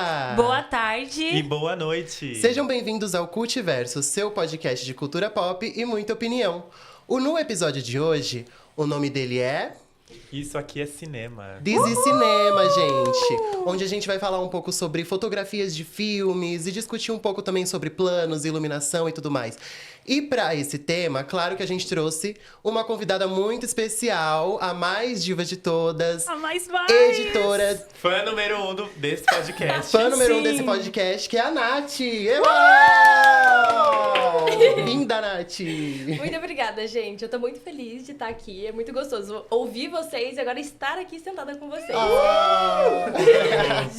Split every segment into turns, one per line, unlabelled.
dia!
Boa tarde!
E boa noite!
Sejam bem-vindos ao Cultiverso, seu podcast de cultura pop e muita opinião. No episódio de hoje, o nome dele é...
Isso aqui é cinema.
This is Cinema, gente! Onde a gente vai falar um pouco sobre fotografias de filmes e discutir um pouco também sobre planos, iluminação e tudo mais. E pra esse tema, claro que a gente trouxe uma convidada muito especial, a mais diva de todas.
A mais!
Editora,
Fã número 1 desse podcast.
fã número 1
Sim.
desse podcast, que é a Nath! Linda, Nath!
Muito obrigada, gente. Eu tô muito feliz de estar aqui. É muito gostoso ouvir vocês e agora estar aqui sentada com vocês.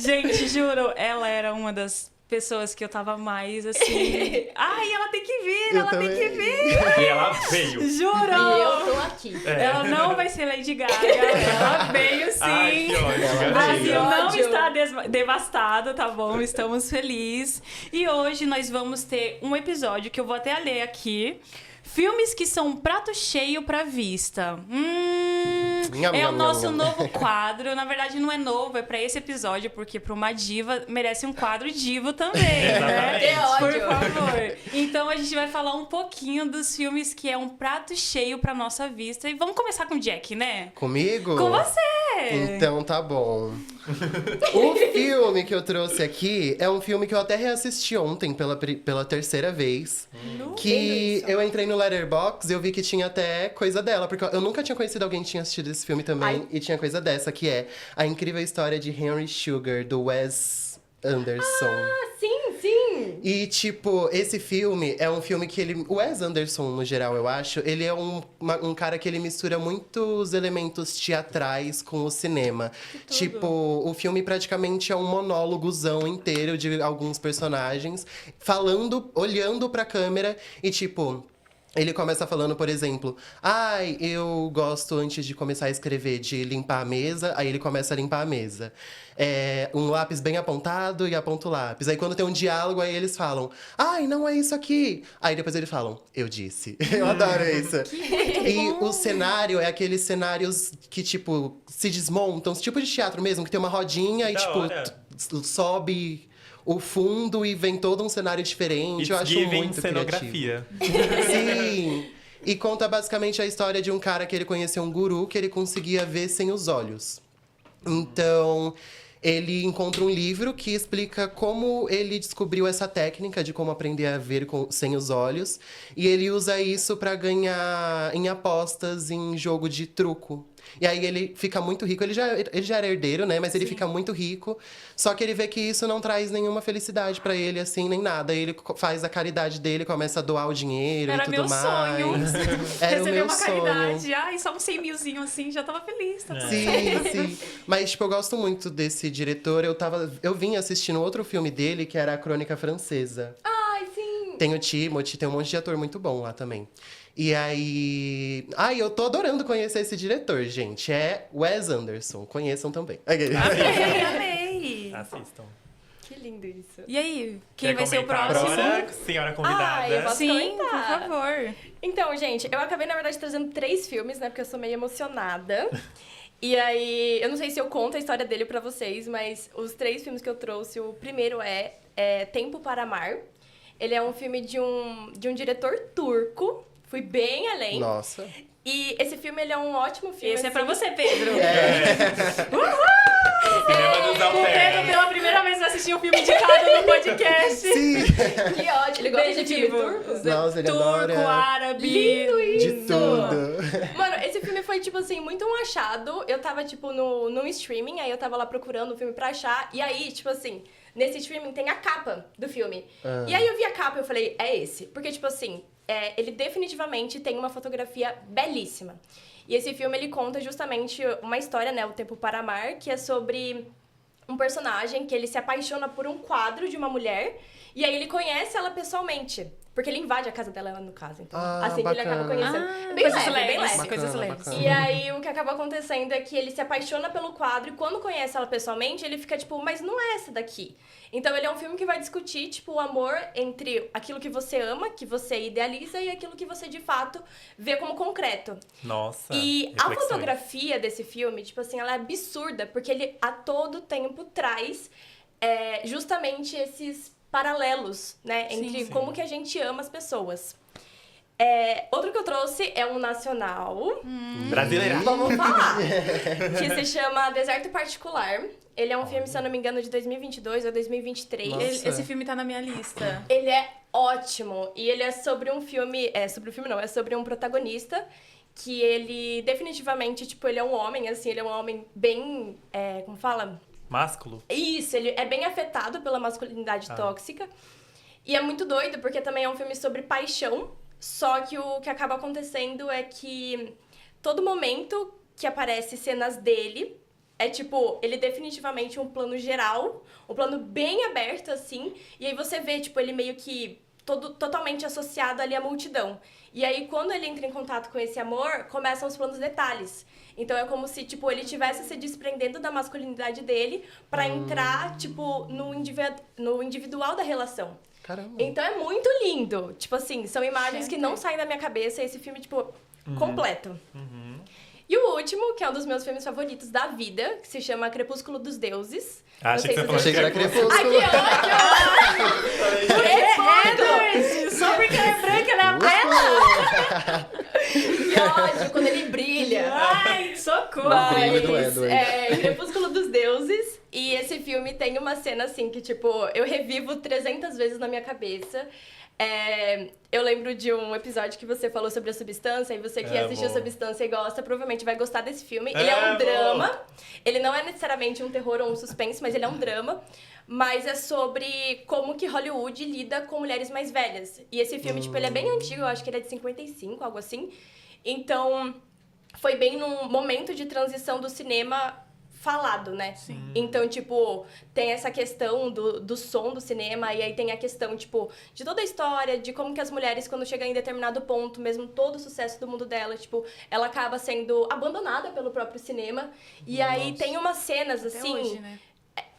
Gente, juro, ela era uma das pessoas que eu tava mais assim... Ai, ela tem que vir,
Eu
ela
também.
tem que vir!
E ela veio.
Juro!
E eu tô aqui.
Ela não vai ser Lady Gaga, ela veio sim!
Ai, que ódio,
Ela
O
veio.
Brasil não
Ódio.
está devastado, tá bom? Estamos felizes. E hoje nós vamos ter um episódio que eu vou até ler aqui. Filmes que são um prato cheio pra vista.
Nham,
É
nham,
o nosso
nham, nham.
novo quadro. Na verdade, não é novo, é pra esse episódio, porque pra uma diva merece um quadro divo também, né?
Exatamente.
Que
Por
ódio.
favor. Então a gente vai falar um pouquinho dos filmes que é um prato cheio pra nossa vista. E vamos começar com o Jack, né?
Comigo?
Com você!
Então tá bom. O filme que eu trouxe aqui é um filme que eu até reassisti ontem pela terceira vez. Que eu entrei no Letterboxd e eu vi que tinha até coisa dela. Porque eu nunca tinha conhecido alguém que tinha assistido esse filme também.
Ai.
E tinha coisa dessa, que é A Incrível História de Henry Sugar, do Wes Anderson.
Ah, sim, sim.
E, tipo, esse filme é um filme que ele... O Wes Anderson, no geral, eu acho, ele é um cara que ele mistura muitos elementos teatrais com o cinema. Tipo, o filme praticamente é um monólogozão inteiro de alguns personagens falando, olhando pra câmera e, tipo... Ele começa falando, por exemplo, ai, eu gosto, antes de começar a escrever, de limpar a mesa. Aí ele começa a limpar a mesa. Um lápis bem apontado e aponta o lápis. Aí quando tem um diálogo, aí eles falam, ai, não é isso aqui. Aí depois eles falam, eu disse. Eu adoro isso. E o cenário é aqueles cenários que, tipo, se desmontam. Tipo de teatro mesmo, que tem uma rodinha e,
Da
tipo,
hora.
sobe o fundo e vem todo um cenário diferente.
It's
eu acho
giving
muito criativo.
cenografia.
Sim! E conta basicamente a história de um cara que ele conheceu um guru que ele conseguia ver sem os olhos. Então, ele encontra um livro que explica como ele descobriu essa técnica de como aprender a ver sem os olhos. E ele usa isso pra ganhar em apostas em jogo de truco. E aí ele fica muito rico. Ele já era herdeiro, né? Mas ele fica muito rico. Só que ele vê que isso não traz nenhuma felicidade pra ele, assim, nem nada. Aí ele faz a caridade dele, começa a doar o dinheiro
Era
e tudo
meu
mais.
sonho.
Era o
Receber
meu
uma
sonho.
caridade. Ai, só um 100 milzinho assim, já tava feliz. Tá tudo
Sim,
certo.
sim. Mas, tipo, eu gosto muito desse diretor. Eu vim assistindo outro filme dele, que era A Crônica Francesa.
Ai, sim.
Tem o Timothée, tem um monte de ator muito bom lá também. E aí... Ai, eu tô adorando conhecer esse diretor, gente. É Wes Anderson. Conheçam também.
Amei, amei.
Assistam.
Que lindo isso.
E aí, quem
Quer
vai ser o
comentar
próximo?
agora, senhora convidada?
Ah, eu posso-
Sim, por
comentar.
favor.
Então, gente, eu acabei, na verdade, trazendo 3 filmes, né? Porque eu sou meio emocionada. E aí, eu não sei se eu conto a história dele pra vocês, mas os 3 filmes que eu trouxe, o primeiro é Tempo para Amar. Ele é um filme de um diretor turco. Fui bem além.
Nossa.
E esse filme, ele é um ótimo filme.
Esse é pra
assim.
você, Pedro.
Cinema dos
O Pedro,
alternos.
pela primeira vez, vai assistir um filme indicado no podcast.
Sim!
Que ótimo. Ele gosta
Beijo,
de filme
Divo.
turcos?
Nossa, ele
Turco,
adora
árabe.
Lindo isso!
de tudo.
Mano, esse filme foi, tipo assim, muito um achado. Eu tava, tipo, num streaming, aí eu tava lá procurando o filme pra achar. E aí, tipo assim, nesse streaming tem a capa do filme.
Ah.
E aí eu vi a capa e eu falei, é esse. Porque, tipo assim, ele definitivamente tem uma fotografia belíssima. E esse filme, ele conta justamente uma história, né, O Tempo para Amar, que é sobre um personagem que ele se apaixona por um quadro de uma mulher. E aí ele conhece ela pessoalmente. Porque ele invade a casa dela, no caso. Então,
Ah,
assim que ele acaba
bacana.
conhecendo.
Ah,
É bem
coisas
leve, bem
leves,
leve.
coisas
Bacana,
leves.
bacana.
E aí, o que acaba acontecendo é que ele se apaixona pelo quadro e quando conhece ela pessoalmente, ele fica tipo, mas não é essa daqui. Então, ele é um filme que vai discutir, tipo, o amor entre aquilo que você ama, que você idealiza, e aquilo que você, de fato, vê como concreto.
Nossa.
E a
reflexões.
fotografia desse filme, tipo assim, ela é absurda, porque ele a todo tempo traz justamente esses paralelos, né? Entre
Sim.
como que a gente ama as pessoas. Outro que eu trouxe é um nacional.
Brasileira.
Vamos falar. Que se chama Deserto Particular. Ele é um filme, se eu não me engano, de 2022 ou 2023.
Nossa.
Esse filme tá na minha lista.
Ele é ótimo. E ele é sobre um filme... É sobre um protagonista que ele definitivamente, tipo, ele é um homem, assim, ele é um homem bem... como fala?
Másculo.
Isso, ele é bem afetado pela masculinidade tóxica. E é muito doido, porque também é um filme sobre paixão. Só que o que acaba acontecendo é que todo momento que aparece cenas dele é tipo, ele definitivamente um plano geral, um plano bem aberto, assim. E aí você vê, tipo, ele meio que totalmente associado ali à multidão. E aí, quando ele entra em contato com esse amor, começam os planos detalhes. Então é como se, tipo, ele estivesse se desprendendo da masculinidade dele pra entrar, tipo, no individual da relação.
Caramba.
Então é muito lindo. Tipo assim, são imagens que não saem da minha cabeça. Esse filme, tipo, completo. E o último, que é um dos meus filmes favoritos da vida, que se chama Crepúsculo dos Deuses.
Ah,
Não
achei
sei
que você
se
falou
Achei que era
Crepúsculo.
Crepúsculo.
É, só porque ela é branca, ela é bela!
Que ódio, quando ele brilha.
Ai, socorro!
O brilho do Edward.
Crepúsculo dos Deuses. E esse filme tem uma cena, assim, que, tipo, eu revivo 300 vezes na minha cabeça. Eu lembro de um episódio que você falou sobre a Substância, e você que assistiu a Substância e gosta, provavelmente vai gostar desse filme. Ele é um drama. Ele não é necessariamente um terror ou um suspense, mas ele é um drama. Mas é sobre como que Hollywood lida com mulheres mais velhas. E esse filme, tipo, ele é bem antigo, eu acho que ele é de 55, algo assim. Então, foi bem num momento de transição do cinema falado, né?
Sim.
Então, tipo, tem essa questão do som do cinema, e aí tem a questão, tipo, de toda a história, de como que as mulheres, quando chegam em determinado ponto, mesmo todo o sucesso do mundo dela, tipo, ela acaba sendo abandonada pelo próprio cinema. E aí tem umas cenas,
Até
assim,
hoje, né?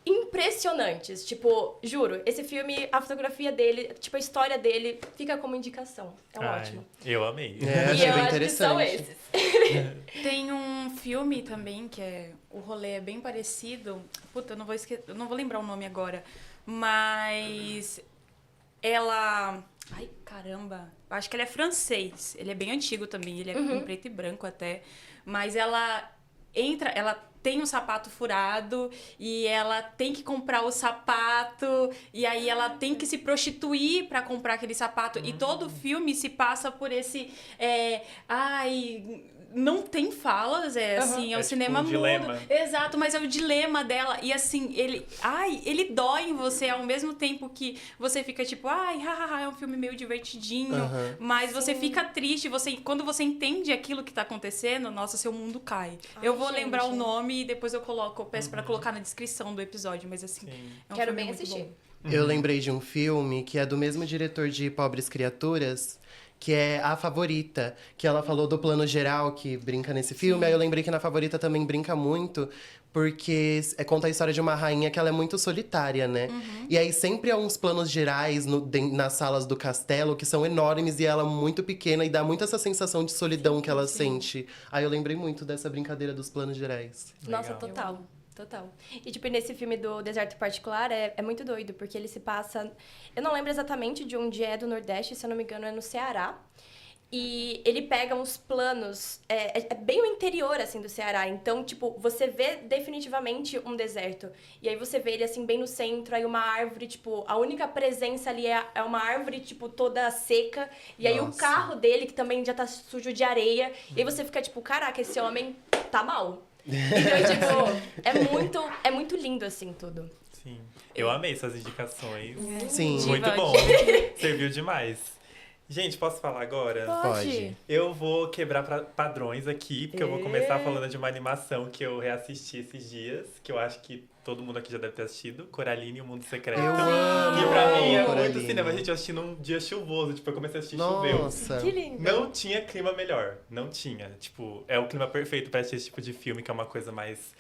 impressionantes. Tipo, juro, esse filme, a fotografia dele, tipo, a história dele, fica como indicação. É um ótimo.
Eu amei.
É,
E
achei
eu
bem
acho que são
interessante.
esses.
Tem um filme também que o rolê é bem parecido. Puta, eu não vou lembrar o nome agora. Mas ela... Ai, caramba. Acho que ele é francês. Ele é bem antigo também. Ele é em preto e branco até. Mas ela tem um sapato furado e ela tem que comprar o sapato e aí ela tem que se prostituir pra comprar aquele sapato. E todo o filme se passa por esse... não tem falas, assim, é um
É
cinema
tipo um
mudo.
dilema.
Exato, mas é o dilema dela. E assim, ele dói em você ao mesmo tempo que você fica tipo, é um filme meio divertidinho. Mas você fica triste, quando você entende aquilo que tá acontecendo, nossa, seu mundo cai. Eu vou lembrar o nome e depois eu peço pra colocar na descrição do episódio, mas assim, é um
Quero
filme
bem
muito
assistir.
bom.
Eu lembrei de um filme que é do mesmo diretor de Pobres Criaturas, que é A Favorita, que ela falou do plano geral que brinca nesse filme. Aí eu lembrei que na Favorita também brinca muito, porque conta a história de uma rainha que ela é muito solitária, né? E aí sempre há uns planos gerais nas salas do castelo que são enormes e ela muito pequena e dá muito essa sensação de solidão que ela sente. Aí eu lembrei muito dessa brincadeira dos planos gerais.
Nossa,
Legal.
total. Total. E, tipo, nesse filme do Deserto Particular, é muito doido, porque ele se passa... Eu não lembro exatamente de onde é do Nordeste, se eu não me engano, é no Ceará. E ele pega uns planos... É bem o interior, assim, do Ceará. Então, tipo, você vê definitivamente um deserto. E aí você vê ele, assim, bem no centro. Aí uma árvore, tipo... A única presença ali é uma árvore, tipo, toda seca. E aí o
Nossa.
carro dele, que também já tá sujo de areia. E aí você fica, tipo, caraca, esse homem tá mal. Então, tipo, é muito lindo, assim, tudo.
Sim. Eu amei suas indicações.
Sim.
Muito
Diva.
bom. Serviu demais. Gente, posso falar agora?
Pode.
Eu vou quebrar padrões aqui, porque eu vou começar falando de uma animação que eu reassisti esses dias, que eu acho que todo mundo aqui já deve ter assistido, Coraline e o Mundo Secreto.
Eu amo
E pra mim é
Coraline.
muito cinema. Gente, eu assisti num dia chuvoso, tipo, eu comecei a assistir choveu.
Nossa.
Que lindo.
Não tinha clima melhor, não tinha. Tipo, é o clima perfeito pra assistir esse tipo de filme, que é uma coisa mais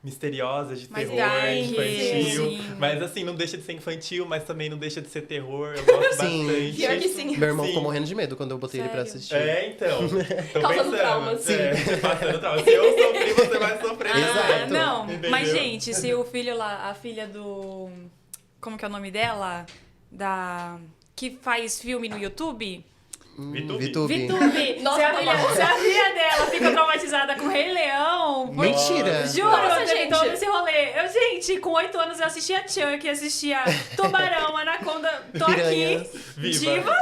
misteriosa, de
Mais
terror,
dark,
infantil.
sim.
Mas assim, não deixa de ser infantil, mas também não deixa de ser terror. Eu gosto
Sim.
bastante.
Pior que sim.
Meu irmão
Sim.
ficou morrendo de medo quando eu botei ele pra
Sério?
assistir.
Então. Tô
Causando
pensando.
traumas.
Passando trauma. Se eu sofri, você vai sofrer.
Exato.
Não,
Entendeu?
mas gente, se o filho lá, a filha do Como que é o nome dela? Que faz filme no YouTube?
Vitube.
Vitube.
Nossa,
se a filha dela fica traumatizada com o Rei Leão.
Mentira!
Juro,
Nossa,
teve
gente.
todo esse rolê. Gente, com 8 anos eu assistia Chuck, assistia Tubarão, Anaconda. Tô
Piranhas.
aqui.
Viva.
Diva?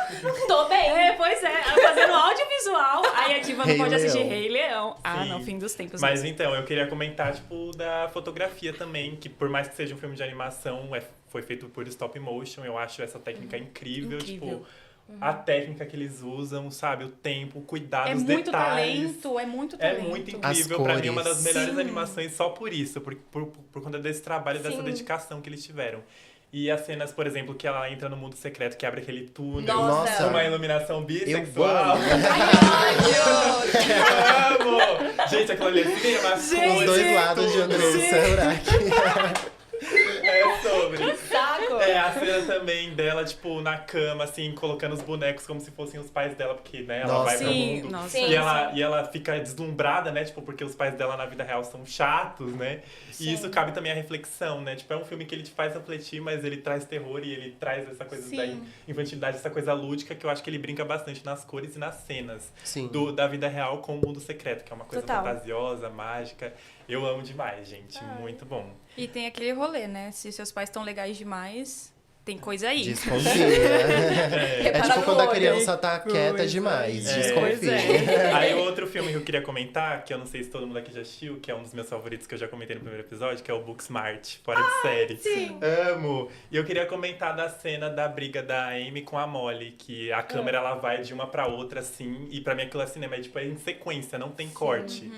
Tô bem.
Pois é, fazendo audiovisual. Aí a Diva não
Rei
pode assistir
Leão.
Rei Leão. Ah,
Sim.
não, fim dos tempos.
Mas então, eu queria comentar, tipo, da fotografia também, que por mais que seja um filme de animação, foi feito por stop motion, eu acho essa técnica incrível.
Incrível.
Tipo, a técnica que eles usam, sabe? O tempo, o cuidado,
É
os
muito
detalhes.
talento, é muito
É
talento.
muito
As
incrível, pra mim é uma
cores.
das melhores
Sim.
animações só por isso, por conta desse trabalho, dessa
Sim.
dedicação que eles tiveram. E as cenas, por exemplo, que ela entra no mundo secreto, que abre aquele túnel,
Nossa.
com uma iluminação
Eu
bissexual.
amo.
Ai, ódio.
Amo! Gente, aquilo ali é cinema, as
Gente,
Os
cores,
dois lados de Andressa Urach.
é sobre.
Saco.
É, a cena também dela, tipo, na cama, assim, colocando os bonecos como se fossem os pais dela, porque, né, ela
Nossa.
vai pro
Sim,
mundo.
nossa.
Sim.
E ela fica deslumbrada, né, tipo, porque os pais dela na vida real são chatos, né?
Sim.
E isso cabe também à reflexão, né? Tipo, é um filme que ele te faz refletir, mas ele traz terror e ele traz essa coisa da
Sim.
infantilidade, essa coisa lúdica, que eu acho que ele brinca bastante nas cores e nas cenas
Sim.
da vida real com o mundo secreto, que é uma coisa
Total.
fantasiosa, mágica. Eu amo demais, gente. Muito bom.
E tem aquele rolê, né? Se seus pais estão legais demais, tem coisa aí.
Desconfia. É
Repara
tipo
no
quando a
olho.
criança tá quieta
Pois
demais.
é.
Desconfia.
Pois
Aí o outro filme que eu queria comentar, que eu não sei se todo mundo aqui já assistiu, que é um dos meus favoritos que eu já comentei no primeiro episódio, que é o Booksmart, fora de série.
sim.
Amo! E eu queria comentar da cena da briga da Amy com a Molly, que a câmera ela vai de uma pra outra, assim, e pra mim aquilo é cinema, é tipo, é em sequência, não tem corte.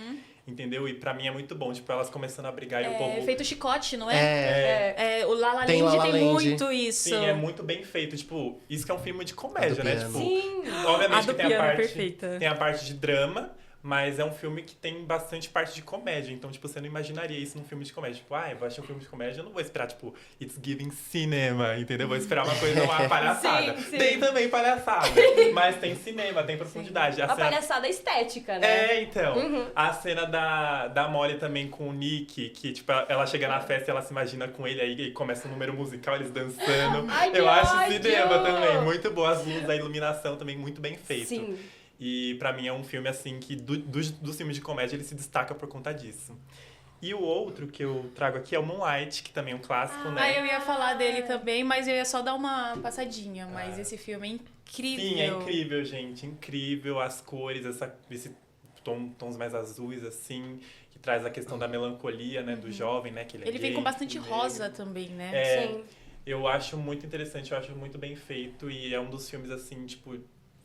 Entendeu? E pra mim é muito bom, tipo, elas começando a brigar e o
É
povo...
feito chicote, não é?
É.
O La La
Tem
Land
La La
tem
Land.
muito isso.
Sim, é muito bem feito. Tipo, isso que é um filme de comédia,
A do
né?
piano.
Tipo,
Sim.
obviamente
A do
que tem a
piano é
parte...
perfeita.
Tem a parte de drama, mas é um filme que tem bastante parte de comédia. Então, tipo, você não imaginaria isso num filme de comédia. Tipo, eu vou assistir um filme de comédia, eu não vou esperar, tipo, It's Giving Cinema, entendeu? Vou esperar uma coisa, uma palhaçada.
Sim, sim.
Tem também palhaçada, mas tem cinema, tem profundidade. A
Uma
cena-
palhaçada estética, né?
É, então. A cena da Molly também com o Nick, que, tipo, ela chega na festa e ela se imagina com ele aí e começa um número musical, eles dançando.
Ai, que
Eu acho
ódio!
cinema também. Muito boa, as luzes, a iluminação também muito bem feito.
Sim.
E pra mim é um filme, assim, que dos filmes de comédia ele se destaca por conta disso. E o outro que eu trago aqui é o Moonlight, que também é um clássico, né?
Aí eu ia falar dele também, mas eu ia só dar uma passadinha. Mas esse filme é incrível.
Sim, é incrível, gente. Incrível. As cores, esse tons mais azuis, assim, que traz a questão da melancolia, né? Do jovem, né? Que ele é
Ele vem
gay,
com bastante
negro.
rosa também, né?
É,
Sim.
eu acho muito interessante, eu acho muito bem feito. E é um dos filmes, assim, tipo,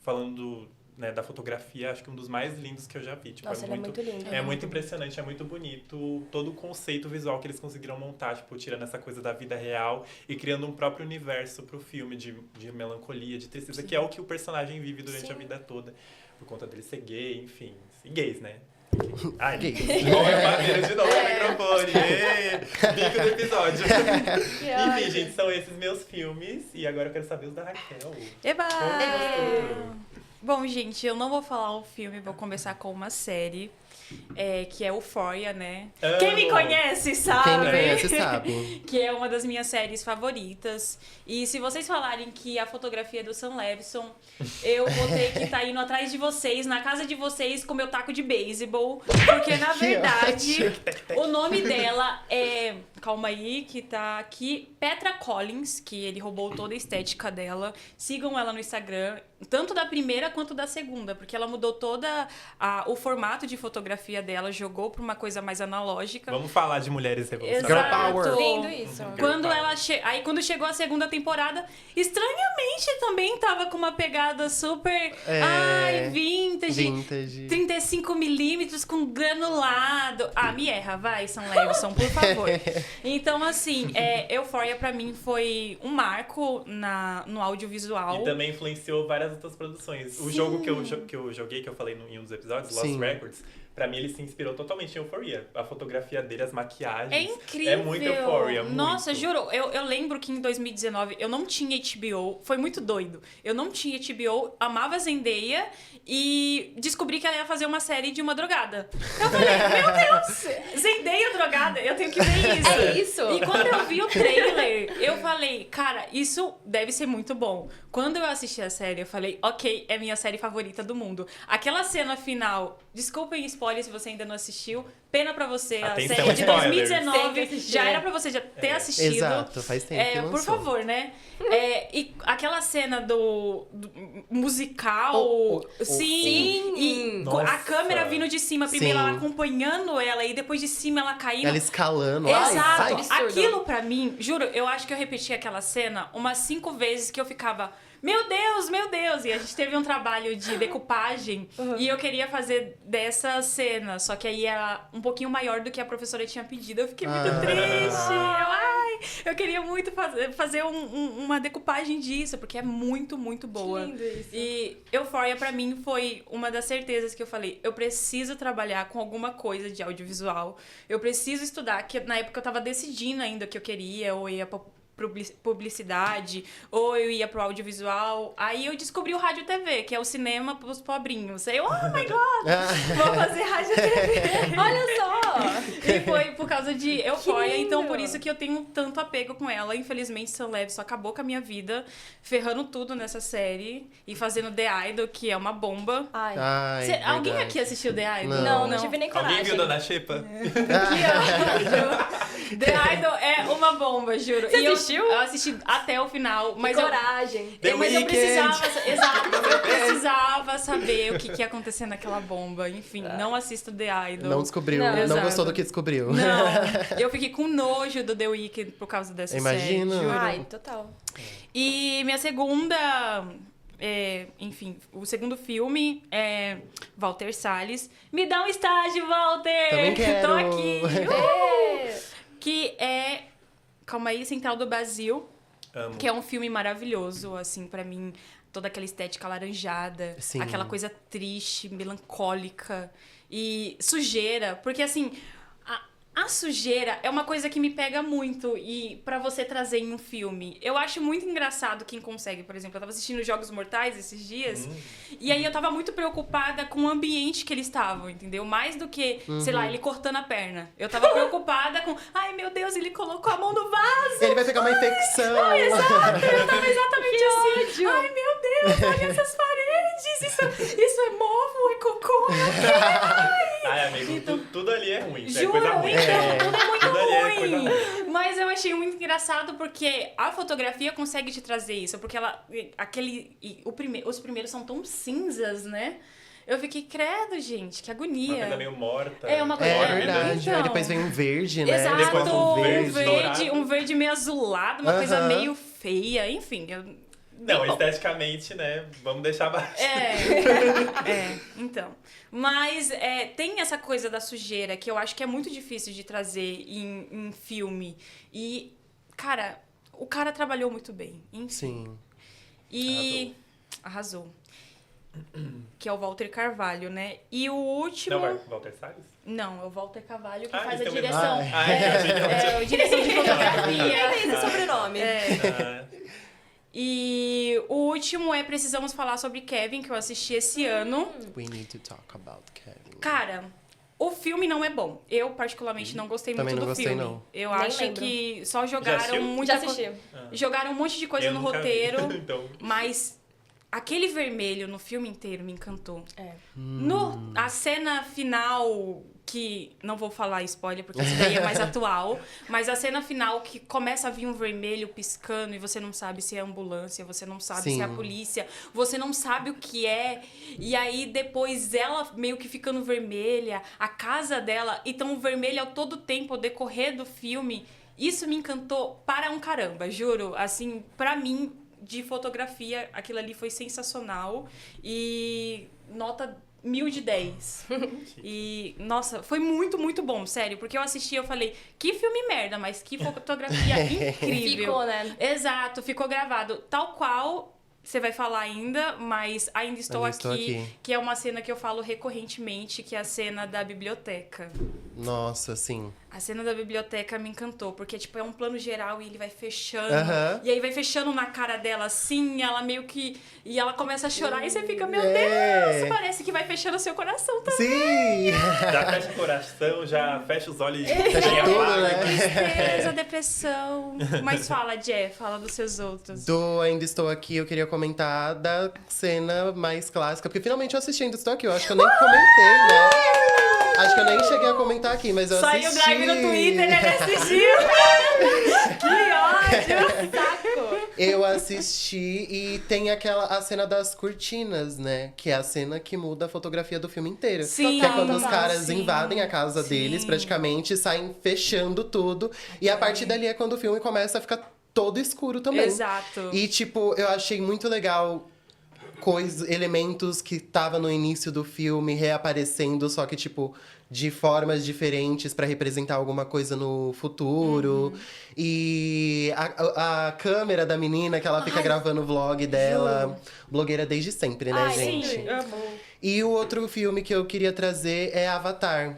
falando... Né, da fotografia, acho que um dos mais lindos que eu já vi. Tipo,
Nossa, ele é muito lindo.
É muito impressionante, é muito bonito. Todo o conceito visual que eles conseguiram montar, tipo, tirando essa coisa da vida real e criando um próprio universo pro filme de melancolia, de tristeza,
Sim.
que é o que o personagem vive durante
Sim.
a vida toda. Por conta dele ser gay, enfim. E gays, né? Ai,
Gays.
olha a bandeira de novo no microfone. Ê, bico do episódio.
Que
Enfim,
ódio.
gente, são esses meus filmes. E agora eu quero saber os da Raquel.
Eba!
Conta.
Bom, gente, eu não vou falar o filme, vou começar com uma série, que é Euphoria, né?
Amo.
Quem me conhece sabe.
Quem me conhece sabe.
Que é uma das minhas séries favoritas. E se vocês falarem que a fotografia é do Sam Levinson, eu vou ter que estar indo atrás de vocês, na casa de vocês, com meu taco de beisebol. Porque, na
Que
verdade,
ótimo.
o nome dela é... Calma aí, que tá aqui. Petra Collins, que ele roubou toda a estética dela. Sigam ela no Instagram, tanto da primeira quanto da segunda, porque ela mudou toda o formato de fotografia dela, jogou pra uma coisa mais analógica.
Vamos falar de mulheres revolucionárias.
Girl power.
Lindo isso.
Quando ela aí quando chegou a segunda temporada, estranhamente também tava com uma pegada super vintage,
Vintage.
35mm com granulado. Me erra, vai, Sam Levinson, por favor. Então, assim, Euphoria pra mim foi um marco no audiovisual.
E também influenciou várias outras produções. O
Sim.
jogo que eu joguei, que eu falei em um dos episódios, Lost
Sim.
Records, pra mim ele se inspirou totalmente em Euphoria. A fotografia dele, as maquiagens.
É incrível.
É muito Euphoria, muito.
Nossa, juro, eu lembro que em 2019 eu não tinha HBO, foi muito doido. Eu não tinha HBO, amava Zendaya e descobri que ela ia fazer uma série de uma drogada. Eu falei, meu Deus, Zendaya drogada, eu tenho que ver isso.
É isso.
E quando eu vi o trailer, eu falei, cara, isso deve ser muito bom. Quando eu assisti a série, eu falei, ok, é minha série favorita do mundo. Aquela cena final, desculpem spoiler se você ainda não assistiu, pena pra você,
Atenção,
a série de
spoilers.
2019
Tem que assistir.
já era pra você já ter assistido.
Exato, faz tempo que
Por
lançou.
favor, né? E aquela cena do musical, sim, e
Nossa.
a câmera vindo de cima, primeiro
Sim.
ela acompanhando ela e depois de cima ela caindo.
Ela escalando. Ai,
Exato.
sai.
Absurdo.
Aquilo pra mim, juro, eu acho que eu repeti aquela cena umas 5 vezes que eu ficava, meu Deus, meu Deus. E a gente teve um trabalho de decupagem e eu queria fazer dessa cena, só que aí era um pouquinho maior do que a professora tinha pedido. Eu fiquei muito triste. Eu queria muito fazer uma decupagem disso, porque é muito, muito boa.
Que lindo isso.
E Euphoria, pra mim, foi uma das certezas que eu falei. Eu preciso trabalhar com alguma coisa de audiovisual. Eu preciso estudar, que na época eu tava decidindo ainda o que eu queria, ou ia pra publicidade, ou eu ia pro audiovisual. Aí eu descobri o rádio TV, que é o cinema pros pobrinhos. Aí eu, oh my God, vou fazer rádio TV.
Olha só!
E foi por causa de Euphoria,
lindo!
então por isso que eu tenho tanto apego com ela. Infelizmente, Sam Levy só acabou com a minha vida, ferrando tudo nessa série e fazendo The Idol, que é uma bomba.
Ai.
Ai,
Alguém
verdade.
aqui assistiu The Idol?
Não tive nem coragem.
Alguém viu Dona Xepa?
The Idol é uma bomba, juro.
Você
E
assistiu?
Eu assisti até o final, mas eu,
Coragem.
The
mas eu
Weeknd.
precisava, exato, eu precisava saber o que ia acontecer naquela bomba. Enfim, não assisto The Idol.
Não descobriu,
Não.
não,
Exato.
gostou do que descobriu.
Não, eu fiquei com nojo do The Weeknd por causa dessa
Imagino.
série, juro.
Ai, total.
E minha segunda... enfim, o segundo filme é Walter Salles. Me dá um estágio, Walter!
Também quero.
Tô aqui!
É.
Que é... Calma aí, Central do Brasil.
Amo.
Que é um filme maravilhoso, assim, pra mim. Toda aquela estética alaranjada.
Sim.
Aquela coisa triste, melancólica. E sujeira. Porque, assim... A sujeira é uma coisa que me pega muito e pra você trazer em um filme. Eu acho muito engraçado quem consegue, por exemplo, eu tava assistindo Jogos Mortais esses dias e aí eu tava muito preocupada com o ambiente que eles estavam, entendeu? Mais do que, sei lá, ele cortando a perna. Eu tava preocupada com, ai meu Deus, ele colocou a mão no vaso.
Ele vai pegar uma infecção.
Exato, eu tava exatamente assim. Ai meu Deus, olha essas paredes, isso é mofo, é cocô.
Ai, amigo, tudo ali é ruim. É
Juro,
coisa ruim.
então, tudo é muito
Tudo ali é coisa
ruim. Mas eu achei muito engraçado porque a fotografia consegue te trazer isso. Porque ela. Os primeiros são tão cinzas, né? Eu fiquei, credo, gente, que
Uma
agonia.
coisa meio morta.
É uma coisa-
É verdade.
Então.
Aí depois vem um verde, né?
Exato,
Depois um
um verde meio azulado, uma coisa
Aham.
meio feia, enfim.
Não,
Bom.
esteticamente, né? Vamos deixar baixo.
Então. Mas tem essa coisa da sujeira que eu acho que é muito difícil de trazer em filme. E, cara, o cara trabalhou muito bem. Enfim.
Sim.
E. Arrasou. Que é o Walter Carvalho, né? E o último.
Não, Walter Salles?
Não, é o Walter Carvalho que
Ah,
faz a
esse é o mesmo.
direção.
Ah,
O direção de fotografia.
Tem esse sobrenome.
Ah,
E o último é Precisamos Falar sobre Kevin, que eu assisti esse ano.
We need to talk about Kevin.
Cara, o filme não é bom. Eu, particularmente, não gostei
Também
muito
não
do
gostei,
filme.
não.
Eu
Nem
acho
lembro.
que só
Já
jogaram
assistiu?
muita
Já assisti.
jogaram um monte de coisa
eu
no
nunca vi.
roteiro,
Então,
mas aquele vermelho no filme inteiro me encantou.
É.
A cena final, que não vou falar spoiler porque isso daí é mais atual, mas a cena final que começa a vir um vermelho piscando e você não sabe se é ambulância, você não sabe se é a
Sim.
polícia, você não sabe o que é, e aí depois ela meio que ficando vermelha, a casa dela, então o vermelho ao todo tempo, ao decorrer do filme, isso me encantou para um caramba, juro, assim, pra mim, de fotografia, aquilo ali foi sensacional e nota 1000 de 10. E, nossa, foi muito, muito bom, sério. Porque eu assisti e eu falei, que filme merda, mas que fotografia incrível.
Ficou, né?
Exato, ficou gravado. Tal qual você vai falar ainda, mas Ainda Estou
Ainda Estou Aqui.
que é uma cena que eu falo recorrentemente, que é a cena da biblioteca.
Nossa, sim.
A cena da biblioteca me encantou, porque, tipo, é um plano geral e ele vai fechando.
Aham.
E aí vai fechando na cara dela, assim, e ela meio que... E ela começa a chorar e você fica, meu
É.
Deus, parece que vai fechando o seu coração também.
Sim!
Já fecha o coração, já fecha os olhos e
Fecha
apaga.
tudo, né?
Tristeza, depressão. Mas fala, Jé, fala dos seus outros.
Do Ainda Estou Aqui, eu queria comentar da cena mais clássica, porque finalmente eu assisti Ainda Estou Aqui. Eu acho que eu nem comentei, né? Acho que eu nem cheguei a comentar aqui, mas eu
Saiu
assisti.
o drive no Twitter, ele assistiu. Que ódio.
Saco!
Eu assisti e tem a cena das cortinas, né? Que é a cena que muda a fotografia do filme inteiro.
Sim,
Que é quando os
total,
caras
sim,
invadem a casa
sim.
deles, praticamente, saem fechando tudo. E a partir dali é quando o filme começa a ficar todo escuro também.
Exato.
E, tipo, eu achei muito legal elementos que tava no início do filme reaparecendo, só que, tipo, de formas diferentes pra representar alguma coisa no futuro. E a câmera da menina, que ela fica gravando o vlog dela. Blogueira desde sempre, né,
Ai,
gente?
sim.
Amo.
E o outro filme que eu queria trazer é Avatar.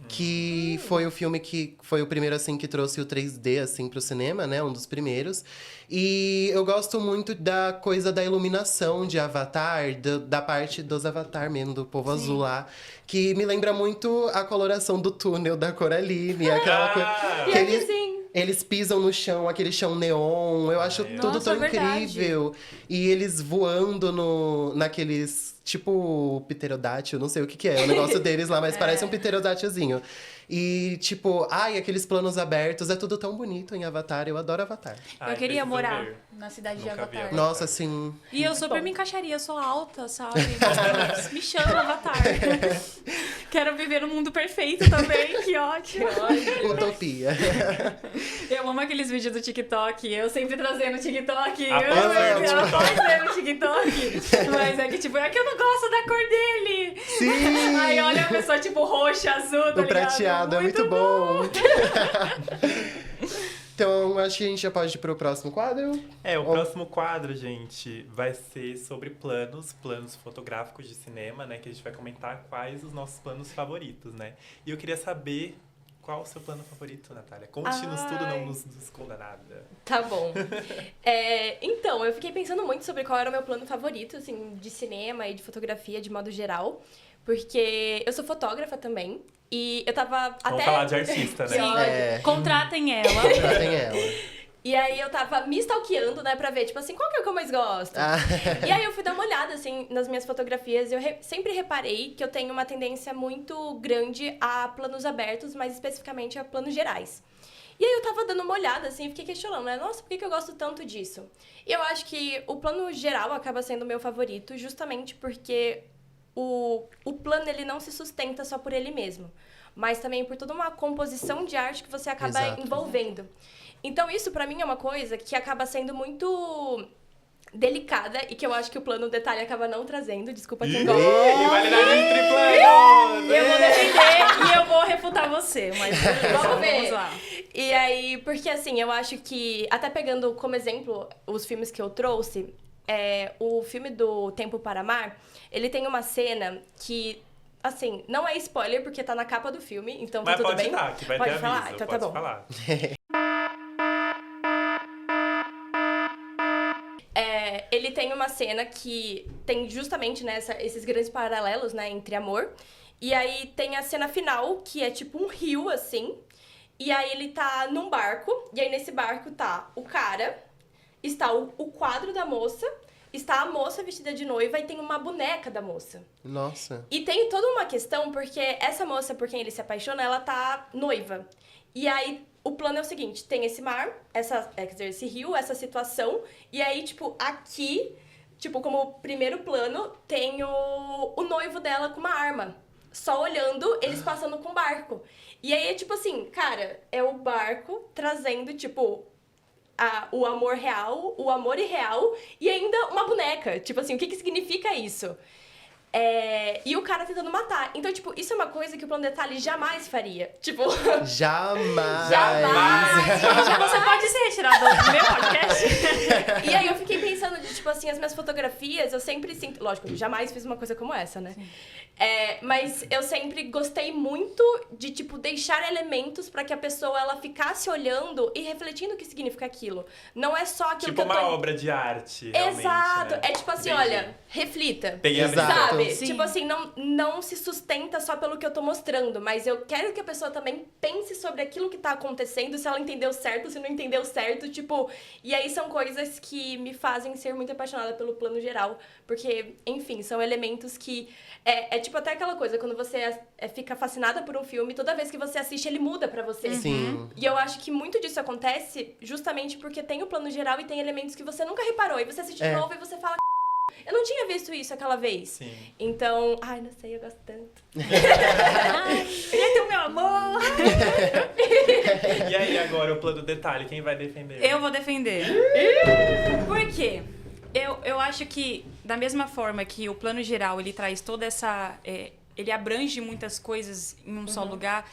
Que foi o filme que foi o primeiro, assim, que trouxe o 3D, assim, pro cinema, né? Um dos primeiros. E eu gosto muito da coisa da iluminação de Avatar, da parte dos Avatar mesmo, do povo azul lá. Que me lembra muito a coloração do túnel da Coraline. Aquela coisa. Que
Pior que sim.
Eles pisam no chão, aquele chão neon. Eu acho tudo
Nossa,
tão
verdade.
incrível. E eles voando naqueles... Tipo, pterodátil, não sei o que é. O negócio deles lá, mas parece um pterodátilzinho. E, tipo, aqueles planos abertos. É tudo tão bonito em Avatar. Eu adoro Avatar.
Ai,
Eu queria
preciso
morar
ver.
na cidade de
Nunca vi
Avatar.
Nossa, assim...
E eu super me encaixaria, eu sou alta, sabe? Me chama Avatar. Quero viver no mundo perfeito também, que ótimo.
Utopia.
Eu amo aqueles vídeos do TikTok, eu sempre trazendo TikTok.
A Panzer do
no TikTok. Mas é que, tipo, é que eu não gosto da cor dele.
Sim!
Aí olha a pessoa, tipo, roxa, azul, tá
O
ligado?
prateado é muito bom. Então, acho que a gente já pode ir pro próximo quadro.
O próximo quadro, gente, vai ser sobre planos fotográficos de cinema, né? Que a gente vai comentar quais os nossos planos favoritos, né? E eu queria saber qual o seu plano favorito, Natália. Conte-nos tudo, não nos esconda nada.
Tá bom. Então, eu fiquei pensando muito sobre qual era o meu plano favorito, assim, de cinema e de fotografia de modo geral. Porque eu sou fotógrafa também. E eu tava
Vamos falar de artista, né?
Sim,
É.
contratem ela.
Já tem ela.
E aí eu tava me stalkeando, né, pra ver, tipo assim, qual que é o que eu mais gosto?
Ah.
E aí eu fui dar uma olhada, assim, nas minhas fotografias e eu sempre reparei que eu tenho uma tendência muito grande a planos abertos, mais especificamente a planos gerais. E aí eu tava dando uma olhada, assim, e fiquei questionando, né, nossa, por que eu gosto tanto disso? E eu acho que o plano geral acaba sendo o meu favorito, justamente porque o plano, ele não se sustenta só por ele mesmo, mas também por toda uma composição de arte que você acaba
Exato.
envolvendo. Então, isso pra mim é uma coisa que acaba sendo muito delicada e que eu acho que o plano detalhe acaba não trazendo. Desculpa quem gosta.
Rivalidade entre planos!
Eu vou defender e eu vou refutar você, mas
Vamos ver.
vamos lá.
E aí, porque assim, eu acho que, até pegando como exemplo os filmes que eu trouxe, o filme do Tempo para Amar, ele tem uma cena que, assim, não é spoiler porque tá na capa do filme, então tá
Mas
tudo
pode
bem.
dar, que vai
Pode
ter
falar?
aviso.
Então
pode
tá bom.
falar.
Ele tem uma cena que tem justamente, né, esses grandes paralelos, né, entre amor. E aí tem a cena final, que é tipo um rio, assim. E aí ele tá num barco, e aí nesse barco tá o cara, está o quadro da moça, está a moça vestida de noiva e tem uma boneca da moça.
Nossa.
E tem toda uma questão, porque essa moça por quem ele se apaixona, ela tá noiva. E aí, o plano é o seguinte, tem esse mar, quer dizer, esse rio, essa situação, e aí, tipo, aqui, tipo, como primeiro plano, tem o noivo dela com uma arma. Só olhando, eles passando com o barco. E aí, é tipo assim, cara, é o barco trazendo, tipo, o amor real, o amor irreal, e ainda uma boneca. Tipo assim, o que significa isso? E o cara tentando matar. Então, tipo, isso é uma coisa que o plano detalhe jamais faria. Tipo...
Jamais!
Jamais!
Gente, você pode ser retirado do meu podcast?
E aí eu fiquei pensando de, tipo assim, as minhas fotografias, eu sempre sinto... Lógico, eu jamais fiz uma coisa como essa, né? Mas eu sempre gostei muito de, tipo, deixar elementos pra que a pessoa, ela ficasse olhando e refletindo o que significa aquilo. Não é só aquilo
Tipo
que eu tô...
uma obra de arte, realmente,
Exato.
né?
É tipo assim,
Entendi.
olha, reflita.
Peguei a
Exato.
brisa.
Sabe?
Sim.
Tipo assim, não se sustenta só pelo que eu tô mostrando, mas eu quero que a pessoa também pense sobre aquilo que tá acontecendo, se ela entendeu certo, se não entendeu certo, tipo... E aí são coisas que me fazem ser muito apaixonada pelo plano geral, porque, enfim, são elementos que... É tipo até aquela coisa, quando você fica fascinada por um filme, toda vez que você assiste, ele muda pra você.
Sim.
E eu acho que muito disso acontece justamente porque tem o plano geral e tem elementos que você nunca reparou. E você assiste de novo e você fala... Eu não tinha visto isso aquela vez.
Sim.
Então, ai, não sei, eu gosto tanto.
Ele é o meu amor!
E aí, agora, o plano detalhe, quem vai defender?
Eu vou defender. Por quê? Eu acho que, da mesma forma que o plano geral, ele traz toda essa... ele abrange muitas coisas em um só lugar.